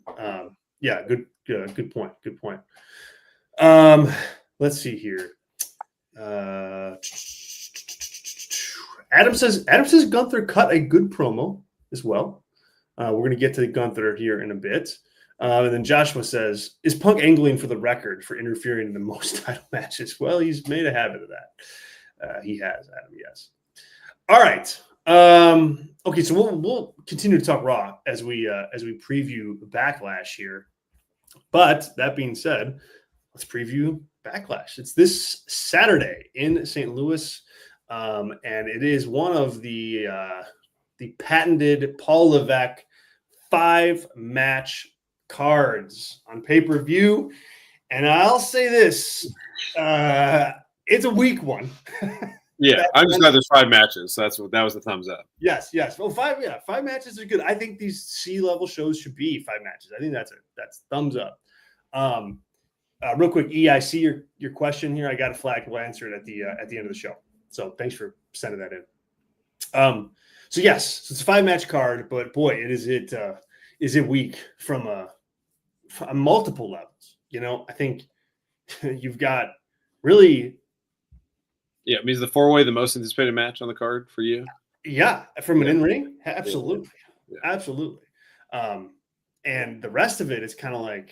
Yeah, good point. Let's see here. Adam says Gunther cut a good promo as well. We're going to get to Gunther here in a bit. And then Joshua says, is Punk angling for the record for interfering in the most title matches? Well, he's made a habit of that. He has, Adam, yes. All right. Okay, so we'll continue to talk Raw as we preview Backlash here. But that being said, let's preview Backlash. It's this Saturday in St. Louis, and it is one of the patented Paul Levesque 5-match cards on pay-per-view. And I'll say this, it's a weak one. Yeah, I'm just glad there's 5 matches. So that was the thumbs up. Yes. Well, 5 matches are good. I think these C-level shows should be 5 matches. I think that's thumbs up. Real quick, E, I see your question here. I got a flag. We'll answer it at the end of the show. So thanks for sending that in. So yes, so it's a 5-match card, but boy, is it weak from multiple levels. I think you've got really. Yeah, I mean, is the 4-way the most anticipated match on the card for you? Yeah, from an in-ring, absolutely, yeah. Absolutely. And the rest of it is kind of like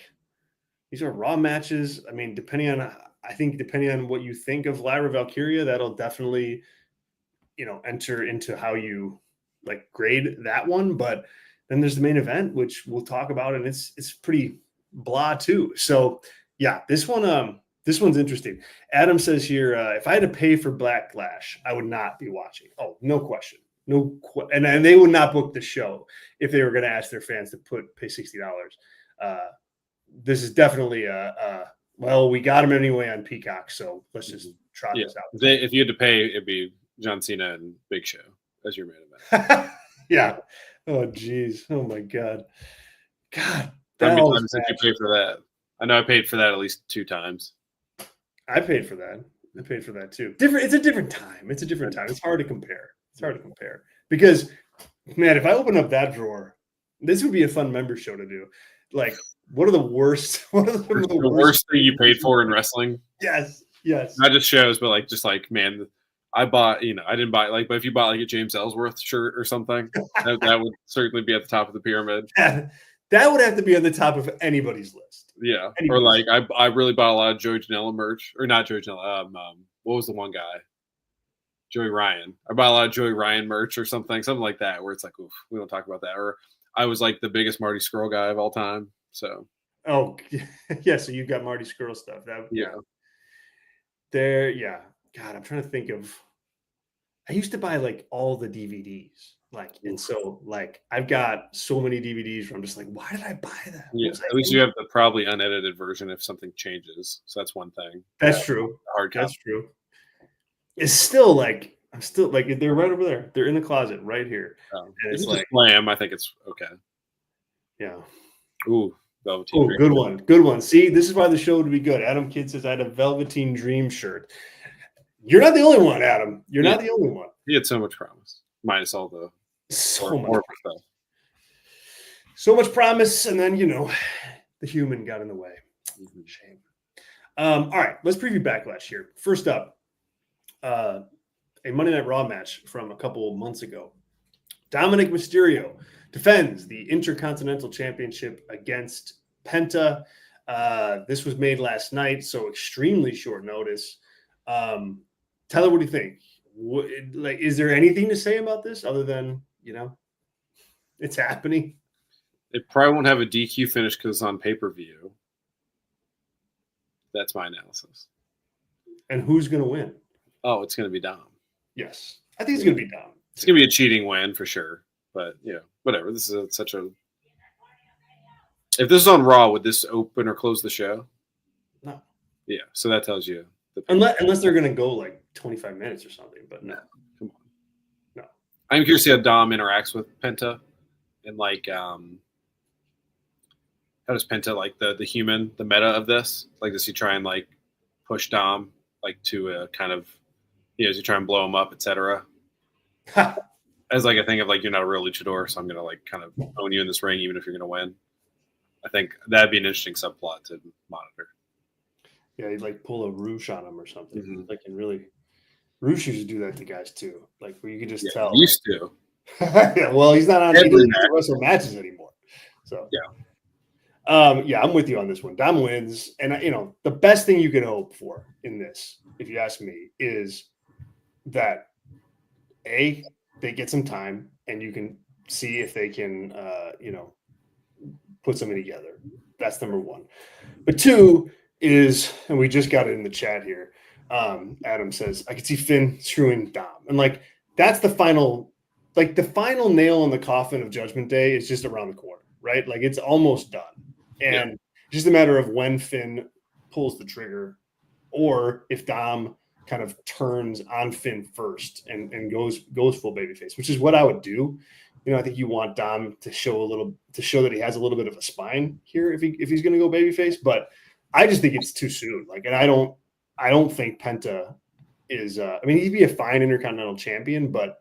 these are Raw matches. I mean, depending on what you think of Lyra Valkyria, that'll definitely, enter into how you like grade that one. But then there's the main event, which we'll talk about, and it's pretty blah too. So yeah, this one's interesting. Adam says here, if I had to pay for Backlash, I would not be watching. Oh, no question. And they would not book the show if they were going to ask their fans to pay $60. This is definitely well, we got them anyway on Peacock, so let's just try this out. If you had to pay, it'd be John Cena and Big Show as your main event. Yeah. Oh, geez. Oh, my God. God, How many that times did you pay for that? I know I paid for that at least 2 times. I paid for that. I paid for that too. It's a different time. It's a different time. It's hard to compare. It's hard to compare because, man, if I open up that drawer, this would be a fun member show to do. Like, what are the worst? What are the worst thing you paid for in wrestling? Yes. Not just shows, but like just like, man, I bought, I didn't buy like, but if you bought like a James Ellsworth shirt or something, that would certainly be at the top of the pyramid. That would have to be on the top of anybody's list. Yeah. Or like I really bought a lot of Joey Janela merch, or not Joey Janela. What was the one guy? Joey Ryan. I bought a lot of Joey Ryan merch or something like that, where it's like, oof, we don't talk about that. Or I was like the biggest Marty Scurll guy of all time. So. Oh yeah. So you've got Marty Scurll stuff. Yeah. God, I'm trying to think of. I used to buy like all the DVDs. Like, and so like I've got so many DVDs where I'm just like, why did I buy that? Yeah, at least you have the probably unedited version if something changes. So that's one thing. That's true. Hard copy. That's true. It's still like I'm still like they're right over there. They're in the closet right here. And it's like Slam, I think it's okay. Yeah. Ooh, Velveteen. Oh, good one. Good one. See, this is why the show would be good. Adam Kidd says I had a Velveteen Dream shirt. You're not the only one, Adam. You're not the only one. He had so much promise. Minus all the so much promise, and then the human got in the way. Mm-hmm. Shame. All right, let's preview Backlash here. First up, a Monday Night Raw match from a couple months ago. Dominic Mysterio defends the Intercontinental Championship against Penta. This was made last night, so extremely short notice. Tyler, what do you think? Is there anything to say about this other than it's happening? It probably won't have a DQ finish because it's on pay-per-view. That's my analysis. And who's going to win? Oh, it's going to be Dom. Yes, I think it's going to be Dom. It's going to be a cheating win for sure. But whatever. This is such a. If this is on Raw, would this open or close the show? No. Yeah, so that tells you. Unless they're going to go like 25 minutes or something, but no. Come on. No. I'm curious to see how Dom interacts with Penta, and like, how does Penta like the human, the meta of this? Like, does he try and like push Dom like to a kind of, does he try and blow him up, etc. As like a thing of like, you're not a real luchador, so I'm gonna like kind of own you in this ring, even if you're gonna win. I think that'd be an interesting subplot to monitor. Yeah, he'd like pull a Roosh on him or something. Mm-hmm. Like, and really, Roosh used to do that to guys too. Like, where you could just tell. He used to. Yeah, well, he's not on. He doesn't wrestle matches anymore. So yeah, I'm with you on this one. Dom wins, and the best thing you can hope for in this, if you ask me, is that they get some time, and you can see if they can, put something together. That's number one. But two is, and we just got it in the chat here. Adam says, I could see Finn screwing Dom. And like, that's the final nail in the coffin of Judgment Day is just around the corner, right? Like, it's almost done. And just a matter of when Finn pulls the trigger, or if Dom kind of turns on Finn first and goes full babyface, which is what I would do. I think you want Dom to show that he has a little bit of a spine here if he's going to go babyface, but I just think it's too soon. Like, and I don't think Penta is. He'd be a fine Intercontinental Champion, but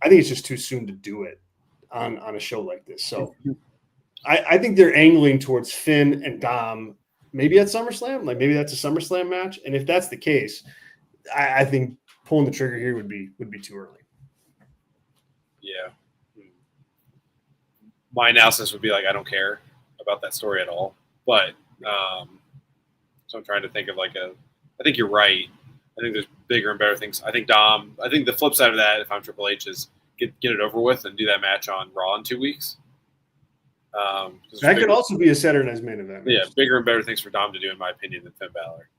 I think it's just too soon to do it on a show like this. So I think they're angling towards Finn and Dom, maybe at SummerSlam. Like, maybe that's a SummerSlam match, and if that's the case, I think pulling the trigger here would be too early. Yeah. My analysis would be like, I don't care about that story at all. But so I'm trying to think of I think you're right. I think there's bigger and better things. I think the flip side of that, if I'm Triple H, is get it over with and do that match on Raw in 2 weeks. That could also be a Saturday Night's Main Event match. Yeah, bigger and better things for Dom to do, in my opinion, than Finn Balor.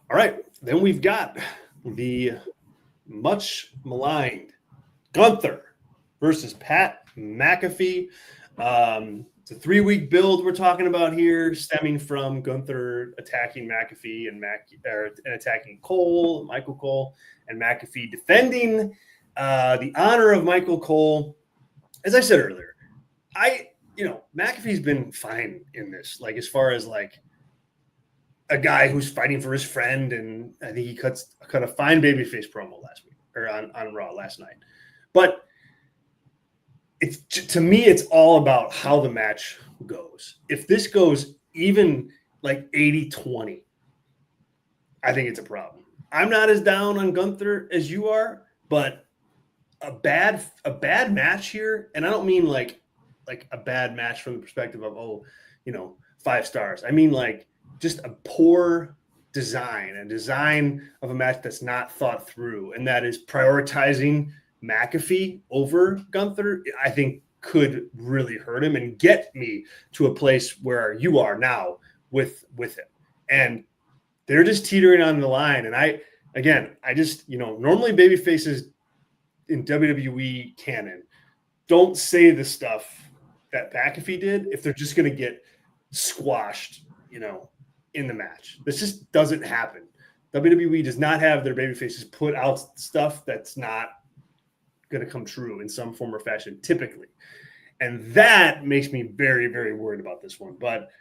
All right, then we've got the much maligned Gunther versus Pat McAfee. It's a 3-week build we're talking about here, stemming from Gunther attacking McAfee and attacking Michael Cole, and McAfee defending the honor of Michael Cole. As I said earlier, McAfee's been fine in this, like as far as like a guy who's fighting for his friend, and I think he cut a fine babyface promo last week or on Raw last night. But to me, it's all about how the match goes. If this goes even like 80-20, I think it's a problem. I'm not as down on Gunther as you are, but a bad match here, and I don't mean like a bad match from the perspective of 5 stars. I mean like just a poor design of a match that's not thought through, and that is prioritizing McAfee over Gunther, I think could really hurt him and get me to a place where you are now with him. And they're just teetering on the line. And I just, normally baby faces in WWE canon don't say the stuff that McAfee did if they're just going to get squashed, in the match. This just doesn't happen. WWE does not have their baby faces put out stuff that's not going to come true in some form or fashion, typically. And that makes me very, very worried about this one. But,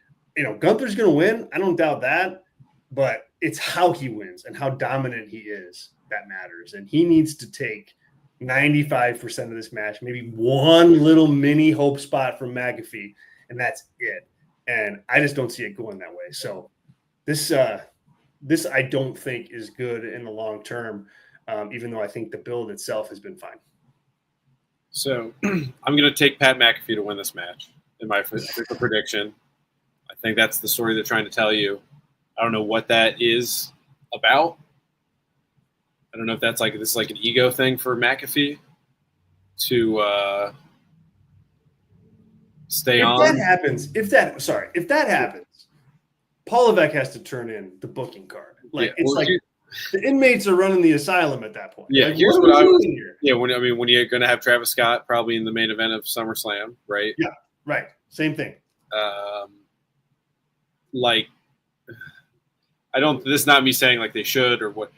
Gunther's going to win. I don't doubt that. But it's how he wins and how dominant he is that matters. And he needs to take 95% of this match, maybe one little mini hope spot from McAfee, and that's it. And I just don't see it going that way. So this I don't think is good in the long term, even though I think the build itself has been fine. So I'm going to take Pat McAfee to win this match in my official prediction. I think that's the story they're trying to tell you. I don't know what that is about. I don't know if that's this is like an ego thing for McAfee to stay on. If that happens, Paul Levesque has to turn in the booking card. The inmates are running the asylum at that point. Yeah, here's what I was doing here. Yeah, when you're going to have Travis Scott probably in the main event of SummerSlam, right? Yeah, right. Same thing. I don't. This is not me saying they should or what.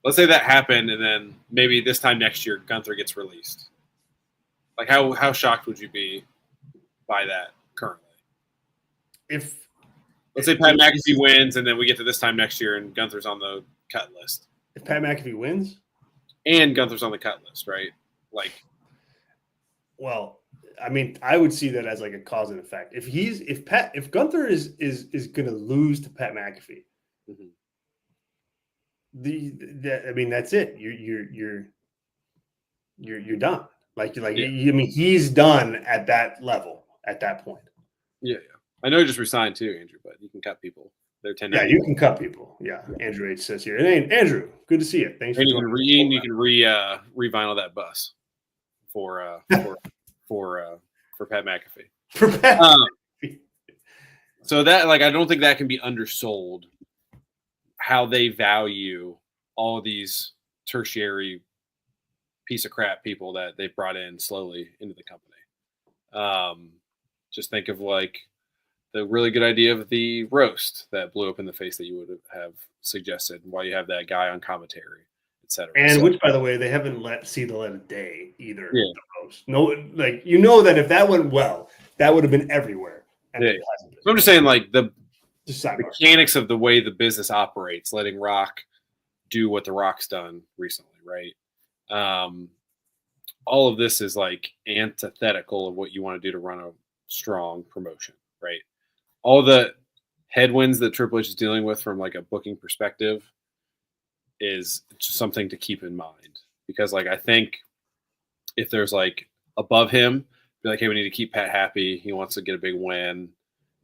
Let's say that happened, and then maybe this time next year Gunther gets released. How shocked would you be by that currently? Let's say Pat McAfee wins, and then we get to this time next year, and Gunther's on the cut list. If Pat McAfee wins, and Gunther's on the cut list, right? Well, I mean, I would see that as a cause and effect. If Gunther is going to lose to Pat McAfee, mm-hmm. That's it. You're done. He's done at that level at that point. Yeah. I know he just resigned too, Andrew, but you can cut people. They're 10. Yeah, you can cut people. Yeah, Andrew H says here. Hey, Andrew, good to see you. Thanks. And you can re-vinyl that bus for Pat McAfee. For Pat McAfee. So that I don't think that can be undersold. How they value all these tertiary piece of crap people that they've brought in slowly into the company. Just think of the really good idea of the roast that blew up in the face that you would have suggested, while you have that guy on commentary, etc. And which, by the way, they haven't let the light of day either. Yeah. The roast. No, that if that went well, that would have been everywhere. And yeah. So I'm just saying, the mechanics of the way the business operates, letting Rock do what the Rock's done recently, right? All of this is antithetical of what you want to do to run a strong promotion, right? All the headwinds that Triple H is dealing with from a booking perspective is just something to keep in mind, because I think if there's above him, be hey, we need to keep Pat happy. He wants to get a big win.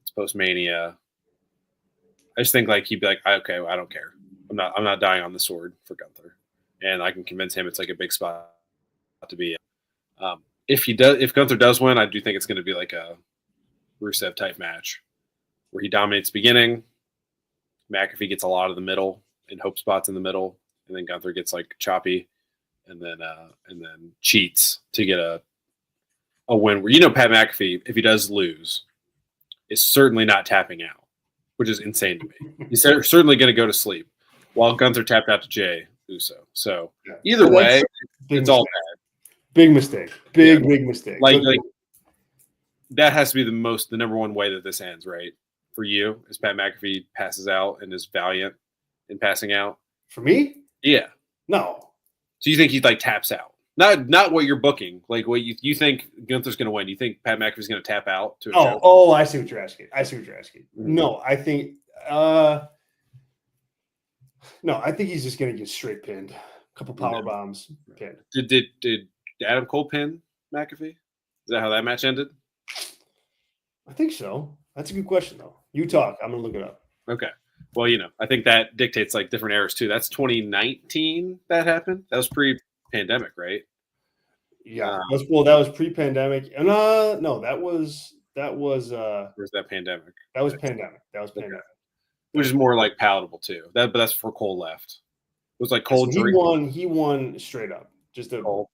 It's post-Mania. I just think he'd be okay, I don't care. I'm not dying on the sword for Gunther, and I can convince him it's a big spot to be in. If Gunther does win, I do think it's going to be a Rusev type match where he dominates the beginning. McAfee gets a lot of the middle and hope spots in the middle, and then Gunther gets choppy, and then cheats to get a win. Where Pat McAfee, if he does lose, is certainly not tapping out, which is insane to me. He's certainly going to go to sleep, while Gunther tapped out to Jay Uso. So either way, it's all bad. Big mistake. Big mistake. Like that has to be the number one way that this ends, right? For you, is Pat McAfee passes out and is valiant in passing out. For me? Yeah. No. So you think he like taps out? Not what you're booking. Like what you think Gunther's going to win. You think Pat McAfee's going to tap out to a show? Oh, I see what you're asking. Mm-hmm. No, I think no, I think he's just going to get straight pinned. A couple power bombs pinned. Did Adam Cole pin McAfee? Is that how that match ended? I think so. That's a good question, though. You talk. I'm going to look it up. Okay. Well, I think that dictates like different eras too. That's 2019 that happened. That was pre-pandemic, right? Yeah. That was pre-pandemic. And no, that was where's that pandemic? That was pandemic. Okay. Which is more like palatable too. But that's before Cole left. It was like Cole. He won straight up. Just a Cole.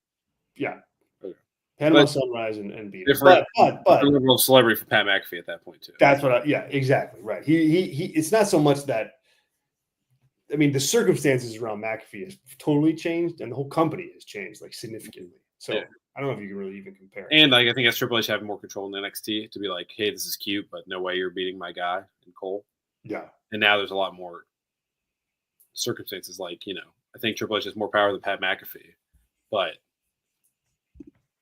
Yeah. Okay. Panama Sunrise and beat different, but level of celebrity for Pat McAfee at that point too. That's what exactly right. He it's not so much that, I mean, the circumstances around McAfee has totally changed and the whole company has changed like significantly. So I don't know if you can really even compare. And like I think that's Triple H having more control in NXT to be like, hey, this is cute, but no way you're beating my guy in Cole. Yeah. And now there's a lot more circumstances like, I think Triple H has more power than Pat McAfee. But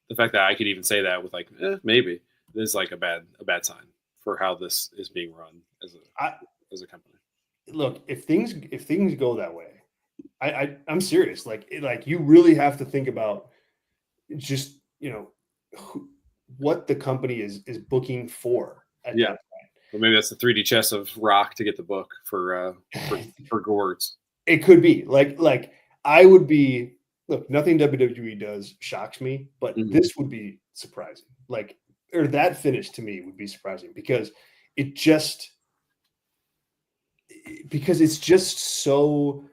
the fact that I could even say that with like, maybe, is like a bad sign for how this is being run as a company. Look, if things go that way, I'm serious. Like you really have to think about just what the company is booking for at that point. Well, maybe that's the 3D chess of Rock to get the book for Gourds. It could be like I would be. Look, nothing WWE does shocks me, but this would be surprising. Or that finish to me would be surprising because it's just so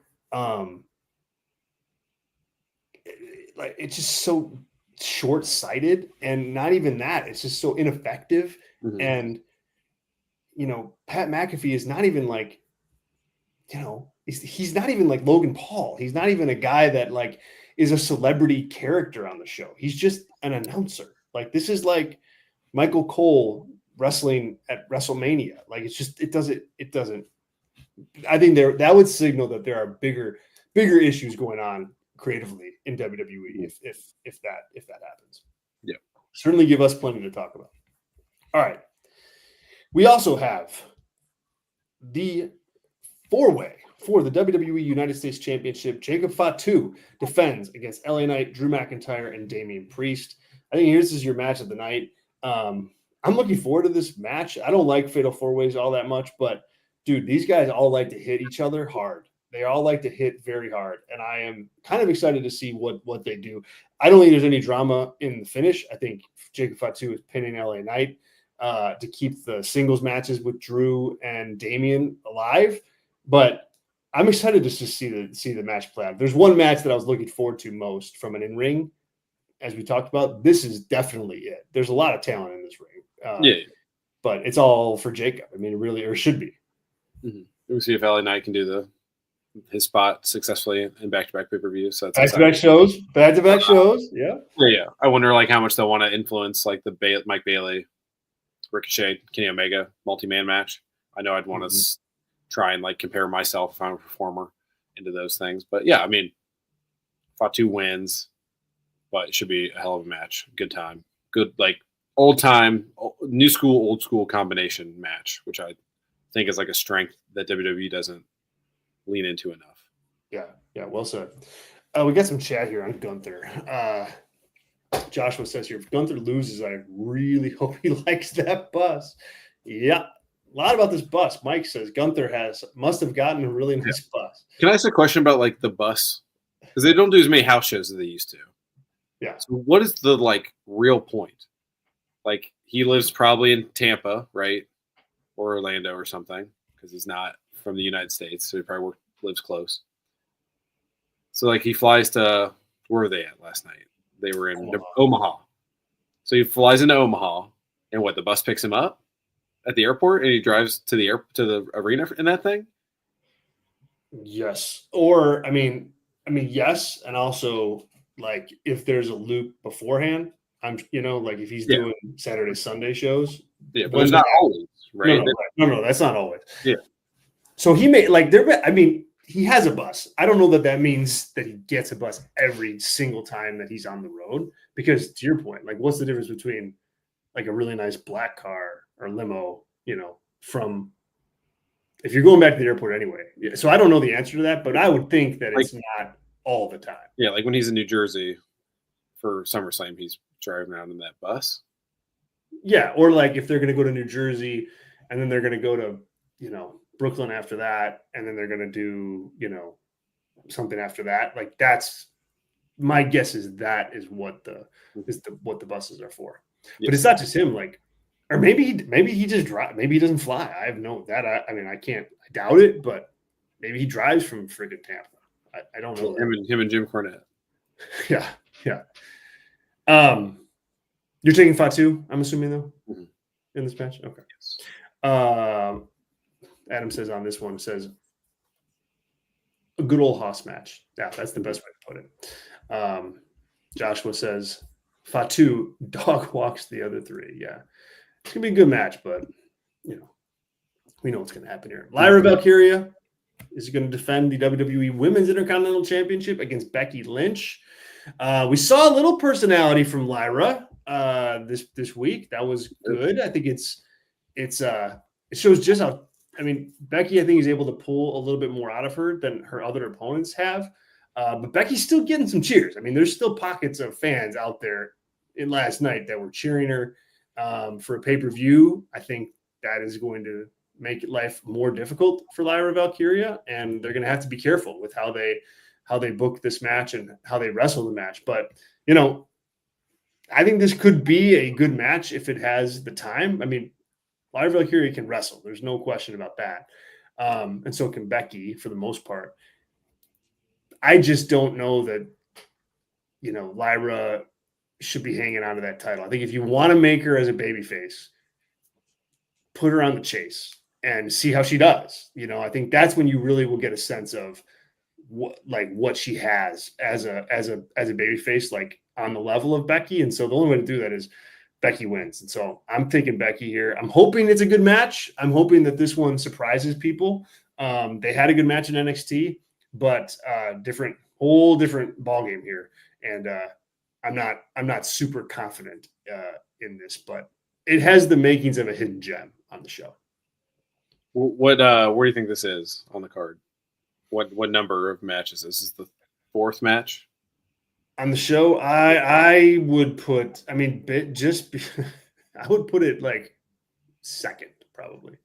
it's just so short-sighted, and not even that. It's just so ineffective. And Pat McAfee is not even like, he's not even like Logan Paul. He's not even a guy that like is a celebrity character on the show. He's just an announcer. Like this is like Michael Cole wrestling at WrestleMania. Like it doesn't. I think that would signal that there are bigger issues going on creatively in WWE if that happens. Yeah, certainly give us plenty to talk about. All right, we also have the four-way for the WWE United States Championship. Jacob Fatu defends against LA Knight, Drew McIntyre, and Damian Priest. I think this is your match of the night. I'm looking forward to this match. I don't like Fatal Four-Ways all that much, but, dude, these guys all like to hit each other hard. They all like to hit very hard, and I am kind of excited to see what they do. I don't think there's any drama in the finish. I think Jacob Fatu is pinning LA Knight to keep the singles matches with Drew and Damian alive, but I'm excited to just see the match play out. There's one match that I was looking forward to most from an in-ring, as we talked about. This is definitely it. There's a lot of talent in this ring. But it's all for Jacob. I mean, it really, or should be. We'll see if LA Knight can do his spot successfully in back-to-back pay-per-views. So back-to-back shows. Yeah. Yeah. I wonder like how much they'll want to influence like the Mike Bailey, Ricochet, Kenny Omega multi-man match. I know I'd want to try and like compare myself if I'm a performer into those things. But yeah, I mean, Fatu wins, but it should be a hell of a match. Good time. Good, like old time, new school, old school combination match, which I think is like a strength that WWE doesn't lean into enough. Yeah, well said. We got some chat here on Gunther. Joshua says here, if Gunther loses, I really hope he likes that bus. Yeah. A lot about this bus. Mike says Gunther must have gotten a really nice bus. Can I ask a question about like the bus? Because they don't do as many house shows as they used to. Yeah. So what is the like real point? Like he lives probably in Tampa, right? Or Orlando or something, because he's not from the United States, so he probably lives close. So like he flies to, where were they at last night? They were in Omaha. So he flies into Omaha, and the bus picks him up at the airport, and he drives to the arena in that thing? Yes. Or I mean, yes, and also like if there's a loop beforehand, I'm like if he's doing Saturday, Sunday shows. Yeah, but there's not always, right? No, that's not always. Yeah. So he may like there. I mean, he has a bus. I don't know that means that he gets a bus every single time that he's on the road. Because to your point, like, what's the difference between like a really nice black car or limo, from if you're going back to the airport anyway? So I don't know the answer to that, but I would think that it's not all the time. Yeah, like when he's in New Jersey for SummerSlam, he's driving around in that bus. Yeah, or like if they're going to go to New Jersey and then they're going to go to, Brooklyn after that, and then they're going to do, something after that. Like that's my guess is what the buses are for. Yeah. But it's not just him. Like, or maybe he just drives. Maybe he doesn't fly. I have no that. I mean, I doubt it, but maybe he drives from friggin' Tampa. I don't know. Him and Jim Cornette. Yeah. You're taking Fatu, I'm assuming though, in this match. Okay. Yes. Adam says on this one a good old Haas match. Yeah, that's the best way to put it. Joshua says Fatu dog walks the other three. Yeah, it's gonna be a good match, but we know what's gonna happen here. Lyra Valkyria is going to defend the WWE Women's Intercontinental Championship against Becky Lynch. We saw a little personality from Lyra this week. That was good. I think it shows just how. I mean, Becky, I think, is able to pull a little bit more out of her than her other opponents have. But Becky's still getting some cheers. I mean, there's still pockets of fans out there in last night that were cheering her for a pay-per-view. I think that is going to make life more difficult for Lyra Valkyria, and they're going to have to be careful with how they book this match and how they wrestle the match. But, I think this could be a good match if it has the time. I mean, Lyra Valkyria can wrestle. There's no question about that. And so can Becky for the most part. I just don't know that, Lyra should be hanging on to that title. I think if you want to make her as a babyface, put her on the chase and see how she does. I think that's when you really will get a sense of what she has as a babyface, like on the level of Becky. And so the only way to do that is Becky wins. And so I'm taking Becky here. I'm hoping it's a good match. I'm hoping that this one surprises people. They had a good match in NXT, but whole different ballgame here. And I'm not super confident in this, but it has the makings of a hidden gem on the show. Where do you think this is on the card? What number of matches? This is the fourth match on the show. I would put. I mean, I would put it like second, probably.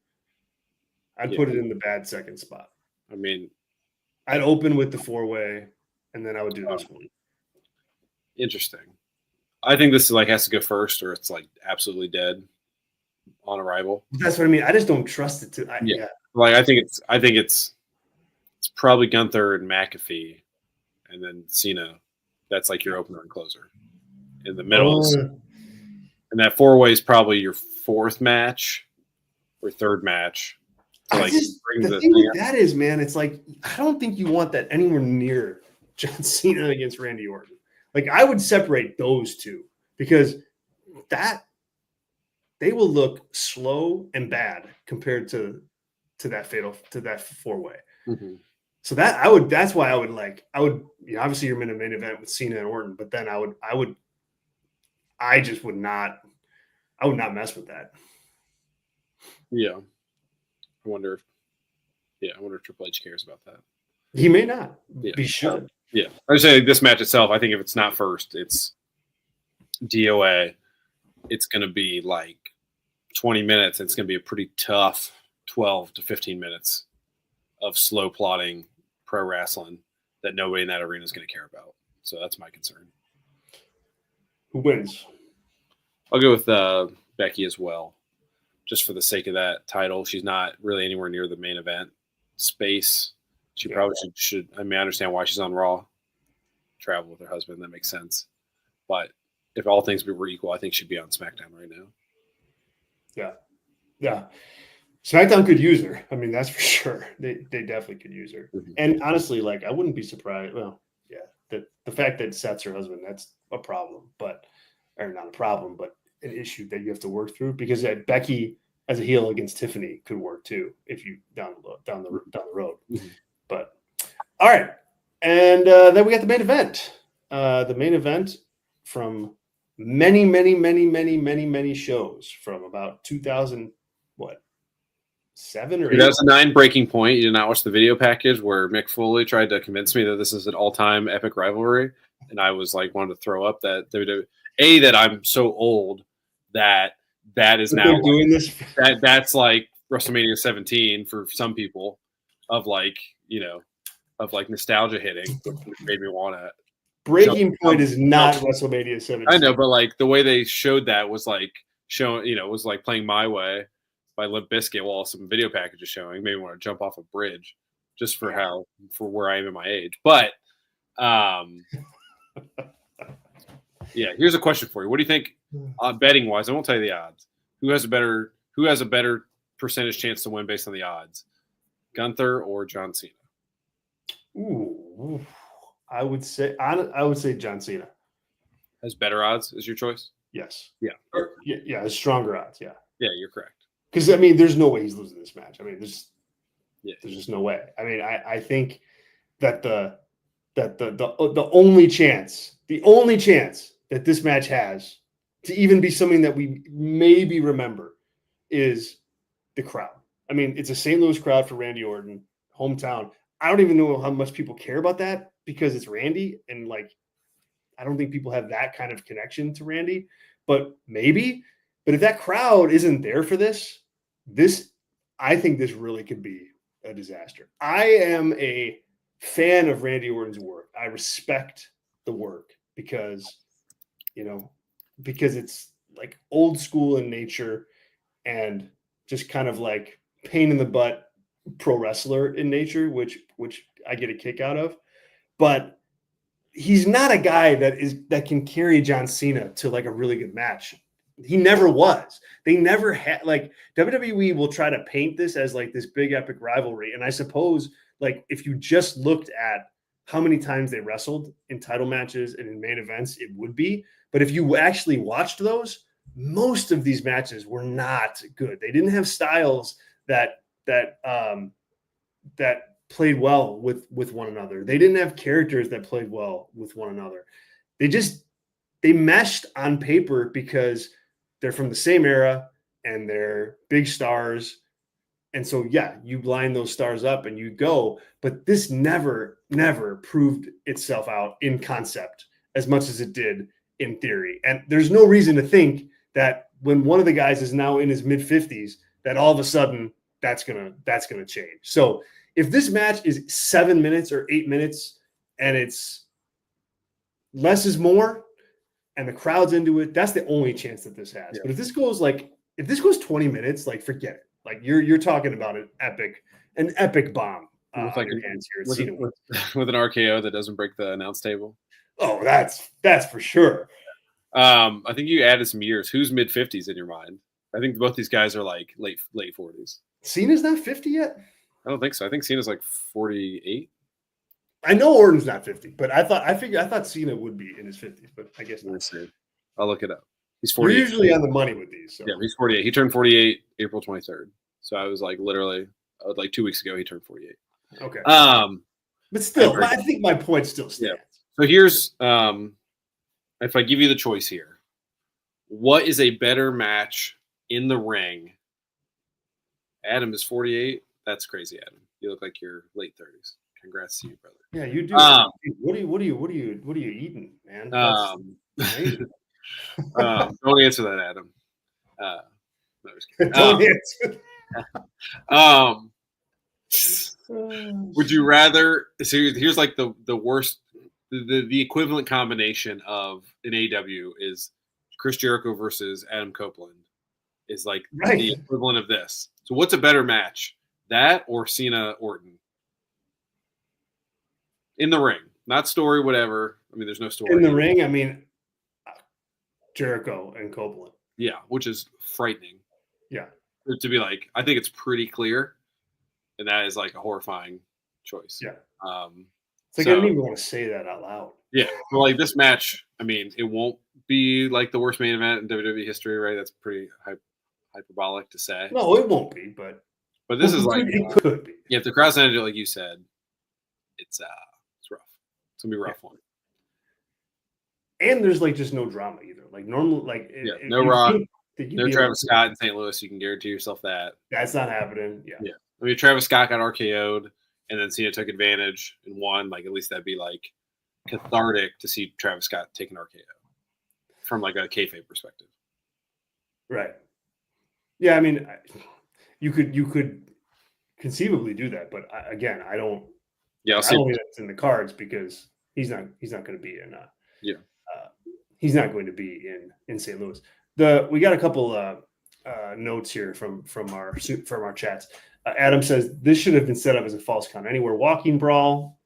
I'd put it in the bad second spot. I mean, I'd open with the 4-way, and then I would do this one. Interesting. I think this has to go first, or it's like absolutely dead on arrival. That's what I mean. I just don't trust it to. Yeah. Like I think it's probably Gunther and McAfee, and then Cena. That's like your opener and closer. In the middle, and that 4-way is probably your fourth match or third match. The thing with that is, man, it's like I don't think you want that anywhere near John Cena against Randy Orton. Like I would separate those two because that they will look slow and bad compared to that 4-way. Mm-hmm. So that's why I would obviously you're in a main event with Cena and Orton, but then I would not mess with that. Yeah. I wonder if Triple H cares about that. He may not. Yeah. He should. Yeah. I would say this match itself, I think if it's not first, it's DOA. It's going to be like 20 minutes. It's going to be a pretty tough 12 to 15 minutes of slow plotting pro wrestling that nobody in that arena is going to care about. So that's my concern. Who wins? I'll go with Becky as well. Just for the sake of that title. She's not really anywhere near the main event space. She probably should. I mean, I understand why she's on Raw. Travel with her husband. That makes sense. But if all things were equal, I think she'd be on SmackDown right now. Yeah. Yeah. SmackDown could use her. I mean, that's for sure. They definitely could use her. Mm-hmm. And honestly, I wouldn't be surprised. Well, yeah, the fact that Seth's her husband, that's a problem, or not a problem, but an issue that you have to work through, because Becky as a heel against Tiffany could work too if you down the road. Mm-hmm. But all right, and then we got the main event. The main event from many shows from about 2000, what, 7 or 8? 2009 Breaking Point. You did not watch the video package where Mick Foley tried to convince me that this is an all-time epic rivalry, and I was like, wanted to throw up that WWE, that I'm so old that is now doing this. That's like WrestleMania 17 for some people, of like, of like nostalgia hitting, which made me want to. Breaking Point is not WrestleMania 17. I know, but like the way they showed that was like showing, was like playing My Way by Limp Bizkit while some video package is showing. Maybe want to jump off a bridge just for where I am in my age. But yeah, here's a question for you. What do you think, betting wise? I won't tell you the odds. Who has a better percentage chance to win based on the odds? Gunther or John Cena? Ooh, I would say John Cena has better odds. Is your choice? Yes. Yeah. Yeah. Has stronger odds. Yeah. Yeah, you're correct. Because I mean, there's no way he's losing this match. I mean, there's just no way. I mean, I think that the only chance that this match has to even be something that we maybe remember is the crowd. I mean, it's a St. Louis crowd for Randy Orton, hometown. I don't even know how much people care about that because it's Randy, and like, I don't think people have that kind of connection to Randy, but maybe. But if that crowd isn't there for this, I think this really could be a disaster. I am a fan of Randy Orton's work. I respect the work because it's like old school in nature and just kind of like pain in the butt pro wrestler in nature, which I get a kick out of. But he's not a guy that can carry John Cena to like a really good match. He never was. They never had, like, WWE will try to paint this as like this big epic rivalry. And I suppose like if you just looked at how many times they wrestled in title matches and in main events, it would be. But if you actually watched those, most of these matches were not good. They didn't have styles that played well with one another. They didn't have characters that played well with one another. They meshed on paper because they're from the same era and they're big stars. And so, yeah, you line those stars up and you go, but this never proved itself out in concept as much as it did in theory. And there's no reason to think that when one of the guys is now in his mid 50s, that all of a sudden that's going to change. So if this match is 7 minutes or 8 minutes and it's less is more and the crowd's into it, that's the only chance that this has. Yeah. But if this goes 20 minutes, like, forget it. Like you're talking about an epic bomb with like your hands here with an RKO that doesn't break the announce table. Oh, that's for sure. I think you added some years. Who's mid 50s in your mind? I think both these guys are like late 40s. Cena's not 50 yet? I don't think so. I think Cena's like 48. I know Orton's not 50, but I thought Cena would be in his 50s, but I guess not. Let's see. I'll look it up. He's 48. We're usually on the money with these. So. Yeah, he's 48. He turned 48 April 23rd. So I was like literally like 2 weeks ago he turned 48. Okay. But still, I think my point still stands. Yeah. So here's if I give you the choice here, what is a better match in the ring? Adam is 48. That's crazy, Adam. You look like you're late 30s. Congrats to you, brother. Yeah, you do. What are you eating, man? Don't answer that, Adam. No, just kidding. Don't answer. Would you rather? So here's like the worst, the equivalent combination of an AEW is Chris Jericho versus Adam Copeland is like the equivalent of this. So what's a better match, that or Cena Orton? In the ring, not story, whatever. I mean, there's no story. In the ring, I mean, Jericho and Copeland. Yeah, which is frightening. Yeah. To be like, I think it's pretty clear, and that is like a horrifying choice. Yeah. It's like I didn't even want to say that out loud. Yeah, well, like this match, I mean, it won't be like the worst main event in WWE history, right? That's pretty hyperbolic to say. No, it won't be, but this is like it could be. Yeah, if the crowd's ended it like you said, it's rough. It's gonna be a rough one. And there's like just no drama either. Like normal, like no Rock, no Travis Scott in St. Louis. You can guarantee yourself that that's not happening. Yeah. I mean, Travis Scott got RKO'd, and then Cena took advantage and won. Like at least that'd be like cathartic to see Travis Scott take an RKO from like a kayfabe perspective. Right. Yeah, I mean, you could conceivably do that, but again, I don't. Yeah, I don't think that's in the cards because he's not going to be in. He's not going to be in St. Louis. We got a couple notes here from our chats. Adam says this should have been set up as a false count anywhere walking brawl.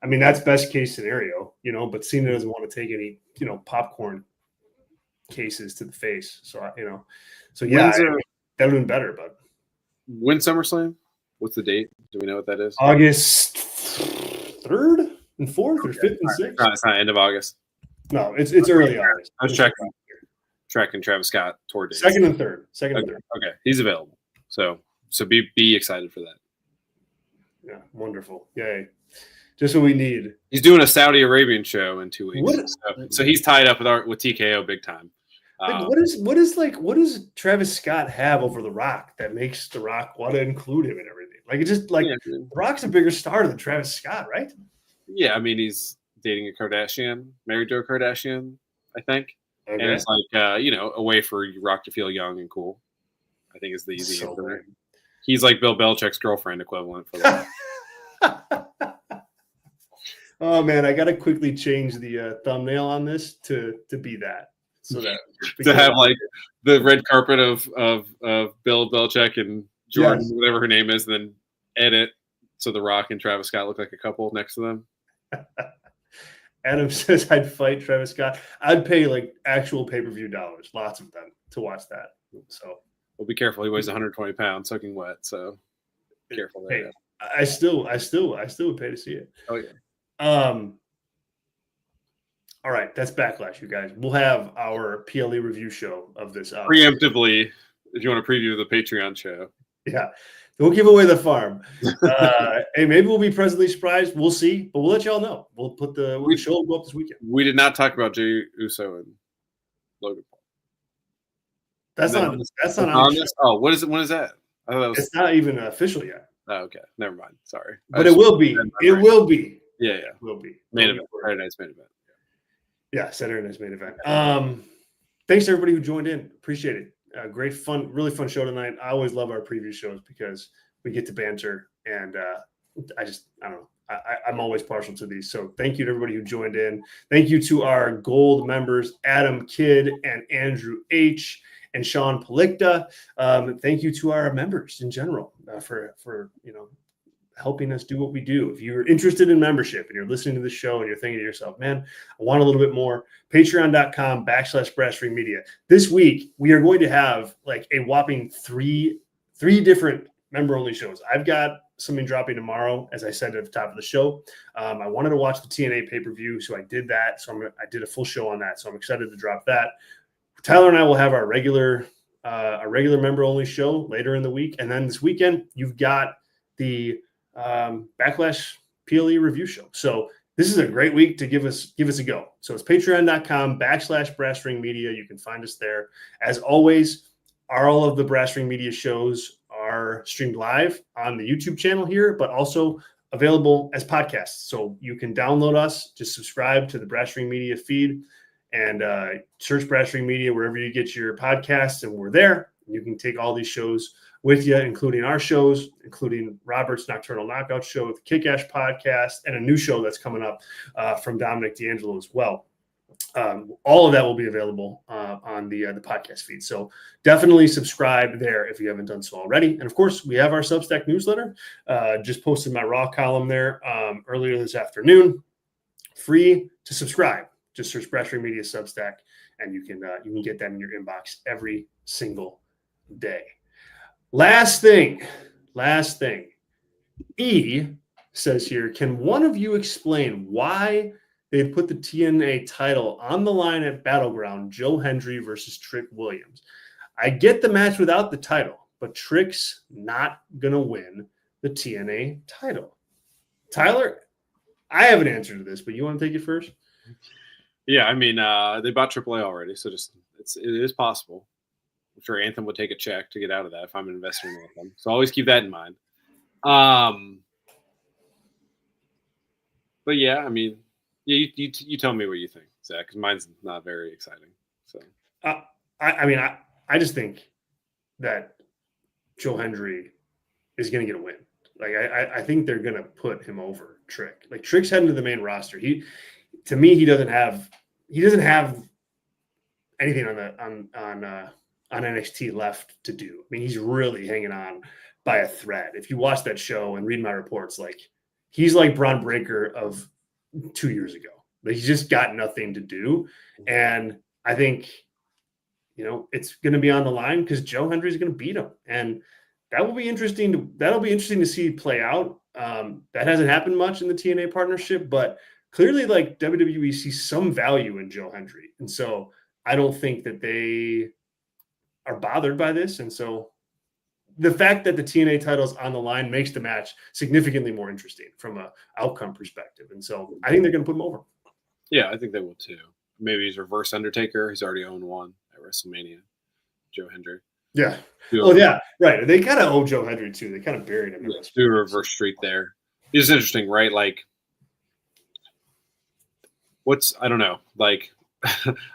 I mean, that's best case scenario, but Cena doesn't want to take any, popcorn cases to the face. So, that would have been better. But when SummerSlam? What's the date? Do we know what that is? August 3rd and 4th or 5th and 6th? It's not end of August. No, it's early August. I was tracking Travis Scott toward dates. Second and third. Okay, he's available. So be excited for that. Yeah, wonderful. Yay. Just what we need. He's doing a Saudi Arabian show in 2 weeks. So he's tied up with TKO big time. What does Travis Scott have over The Rock that makes The Rock want to include him in everything? Like it's just like The Rock's a bigger star than Travis Scott, right? Yeah, I mean he's dating a Kardashian, married to a Kardashian, I think. Okay. And it's like a way for Rock to feel young and cool. I think is the easy answer. He's like Bill Belichick's girlfriend equivalent for that. Oh man, I gotta quickly change the thumbnail on this to be that. So that to have like the red carpet of Bill Belichick and Jordan, whatever her name is, and then edit so The Rock and Travis Scott look like a couple next to them. Adam says I'd fight Travis Scott. I'd pay like actual pay-per-view dollars, lots of them, to watch that. So well, be careful. He weighs 120 pounds, soaking wet. So careful there. Hey, I still would pay to see it. Oh yeah. All right, that's Backlash, you guys. We'll have our PLE review show of this up. Preemptively, if you want to preview the Patreon show. Yeah. Don't give away the farm. Hey, maybe we'll be pleasantly surprised. We'll see, but we'll let y'all know. We'll put the show will go up this weekend. We did not talk about Jey Uso and Logan Paul. That's not on this. Oh, what is it? When is that? I thought it's not even official yet. Oh, okay. Never mind. Sorry. But it will be. It will be. Yeah. It will be. Main event. Saturday night's main event. Yeah, Saturday night's main event. Thanks to everybody who joined in. Appreciate it. Great fun, really fun show tonight. I always love our preview shows because we get to banter, and I don't know. I'm always partial to these. So thank you to everybody who joined in. Thank you to our gold members, Adam Kidd and Andrew H. and Sean Palikta. Thank you to our members in general for helping us do what we do. If you're interested in membership and you're listening to the show and you're thinking to yourself, man, I want a little bit more, patreon.com/Brass Ring Media. This week, we are going to have like a whopping three different member-only shows. I've got something dropping tomorrow, as I said at the top of the show. I wanted to watch the TNA pay-per-view, so I did that. So I did a full show on that. So I'm excited to drop that. Tyler and I will have our regular member-only show later in the week. And then this weekend, you've got the Backlash PLE review show. So this is a great week to give us a go. So it's patreon.com/Brass Ring Media. You can find us there. As always, all of the Brass Ring Media shows are streamed live on the YouTube channel here, but also available as podcasts. So you can download us, just subscribe to the Brass Ring Media feed and search Brass Ring Media wherever you get your podcasts, and we're there. You can take all these shows with you, including our shows, including Robert's Nocturnal Knockout Show, the Kick-Ash podcast, and a new show that's coming up from Dominic D'Angelo as well. All of that will be available on the podcast feed. So definitely subscribe there if you haven't done so already. And of course, we have our Substack newsletter. Just posted my Raw column there earlier this afternoon. Free to subscribe. Just search Brass Ring Media Substack, and you can get that in your inbox every single day. Last thing. EC3 says here, can one of you explain why they put the TNA title on the line at Battleground, Joe Hendry versus Trick Williams? I get the match without the title, but Trick's not going to win the TNA title. Tyler, I have an answer to this, but you want to take it first? Yeah, I mean, they bought AAA already, so it is possible. I'm sure Anthem would take a check to get out of that if I'm investing in them. So always keep that in mind. But yeah, I mean, you tell me what you think, Zach, because mine's not very exciting. So I just think that Joe Hendry is going to get a win. Like I think they're going to put him over Trick. Like Trick's heading to the main roster. He doesn't have anything on NXT left to do. I mean, he's really hanging on by a thread. If you watch that show and read my reports, like he's like Braun Breaker of 2 years ago. Like he's just got nothing to do. And I think, it's going to be on the line because Joe Hendry is going to beat him. And that'll be interesting to see play out. That hasn't happened much in the TNA partnership, but clearly like WWE sees some value in Joe Hendry. And so I don't think that they are bothered by this. And so the fact that the TNA title is on the line makes the match significantly more interesting from an outcome perspective. And so I think they're going to put him over. Yeah, I think they will too. Maybe he's reverse Undertaker. He's already owned one at WrestleMania. Joe Hendry. Yeah. Oh, yeah. Right. They kind of owe Joe Hendry too. They kind of buried him. Yeah, do a reverse streak there. It's interesting, right? Like, I don't know. Like,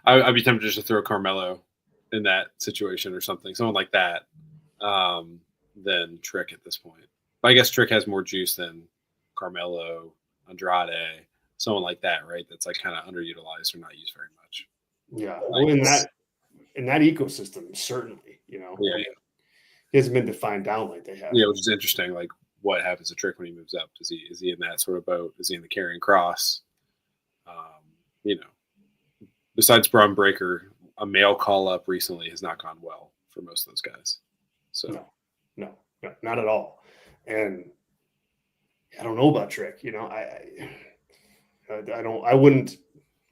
I'd be tempted just to throw Carmelo in that situation or something, someone like that, than Trick at this point. But I guess Trick has more juice than Carmelo, Andrade, someone like that, right? That's like kind of underutilized or not used very much. Yeah, well, in that ecosystem, certainly, Yeah. He hasn't been defined down like they have. Yeah, which is interesting. Like, what happens to Trick when he moves up? Is he in that sort of boat? Is he in the Karrion Kross? Besides Braun Breaker, a male call up recently has not gone well for most of those guys. So no, not at all. And I don't know about Trick. I wouldn't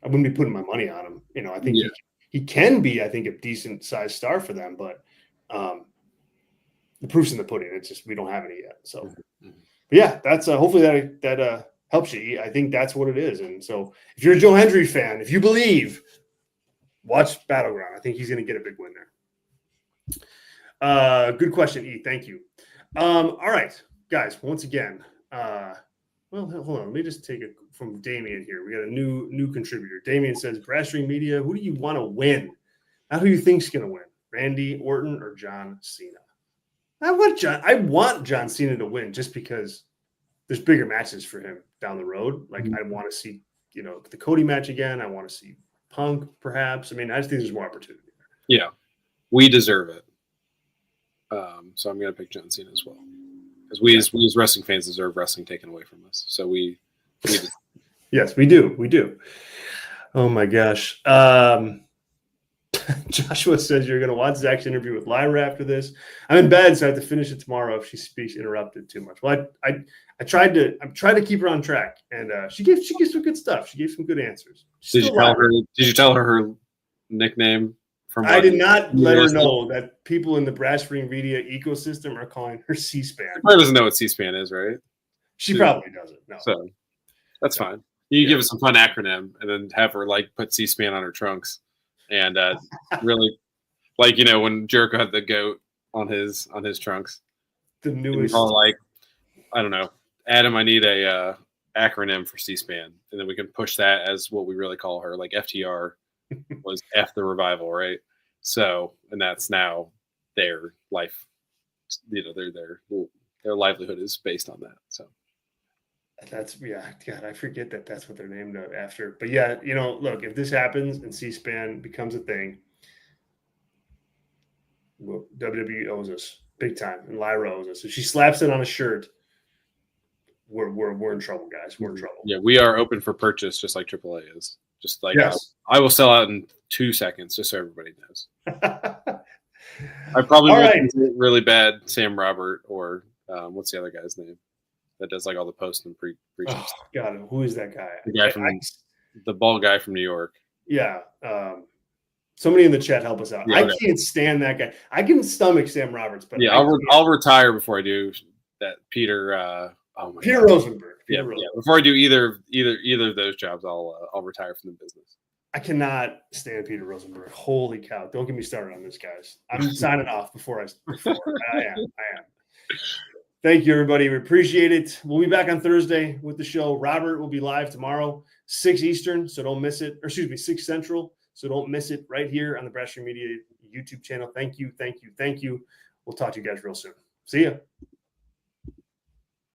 be putting my money on him. I think he can be, I think, a decent sized star for them, but the proof's in the pudding. It's just we don't have any yet. So, but yeah, that's hopefully that helps you. I think that's what it is. And so, if you're a Joe Hendry fan, if you believe, watch Battleground. I think he's going to get a big win there. Good question, E. Thank you. All right, guys. Once again, well, hold on. Let me just take it from Damien here. We got a new contributor. Damien says, Brass Ring Media, who do you want to win? Not who you think's going to win. Randy Orton or John Cena? I want John Cena to win just because there's bigger matches for him down the road. Like I want to see, the Cody match again. I want to see Punk, perhaps. I mean, I just think there's more opportunity there. Yeah, we deserve it. So I'm going to pick John Cena as well. Because we as wrestling fans deserve wrestling taken away from us. So we Yes, we do. We do. Oh my gosh. Joshua says you're going to watch Zach's interview with Lyra after this. I'm in bed, so I have to finish it tomorrow if she speaks interrupted too much. Well, I'm trying to keep her on track, and she gave some good stuff. She gave some good answers. Did you tell her nickname? I did not let her know that people in the Brass Ring Media ecosystem are calling her C-SPAN. She probably doesn't know what C-SPAN is, right? She probably doesn't. No. So that's fine. You give us some fun acronym and then have her put C-SPAN on her trunks. And really, when Jericho had the goat on his trunks, the newest, I don't know, Adam, I need a acronym for C-SPAN, and then we can push that as what we really call her. Like FTR was F the Revival, right? So, and that's now their life. Their livelihood is based on that. So. God, I forget that's what they're named after. But yeah, look, if this happens and C-SPAN becomes a thing, WWE owes us big time, and Lyra owes us. If she slaps it on a shirt, we're in trouble, guys. We're in trouble. Yeah, we are open for purchase, just like AAA is. Just like yes. I will sell out in 2 seconds, just so everybody knows. I probably won't really bad Sam Robert or what's the other guy's name? that does like all the post and pre-show Oh, stuff. God, who is that guy? The guy from the bald guy from New York. Yeah. Somebody in the chat help us out. Yeah, I okay. can't stand that guy. I can stomach Sam Roberts, but yeah, I'll retire before I do that. Peter. Peter Rosenberg. Yeah. Before I do either of those jobs, I'll retire from the business. I cannot stand Peter Rosenberg. Holy cow! Don't get me started on this, guys. I'm signing off before I am. Thank you, everybody. We appreciate it. We'll be back on Thursday with the show. Robert will be live tomorrow, 6 Eastern, so don't miss it. Or excuse me, 6 Central, so don't miss it right here on the Brashear Media YouTube channel. Thank you. We'll talk to you guys real soon. See ya.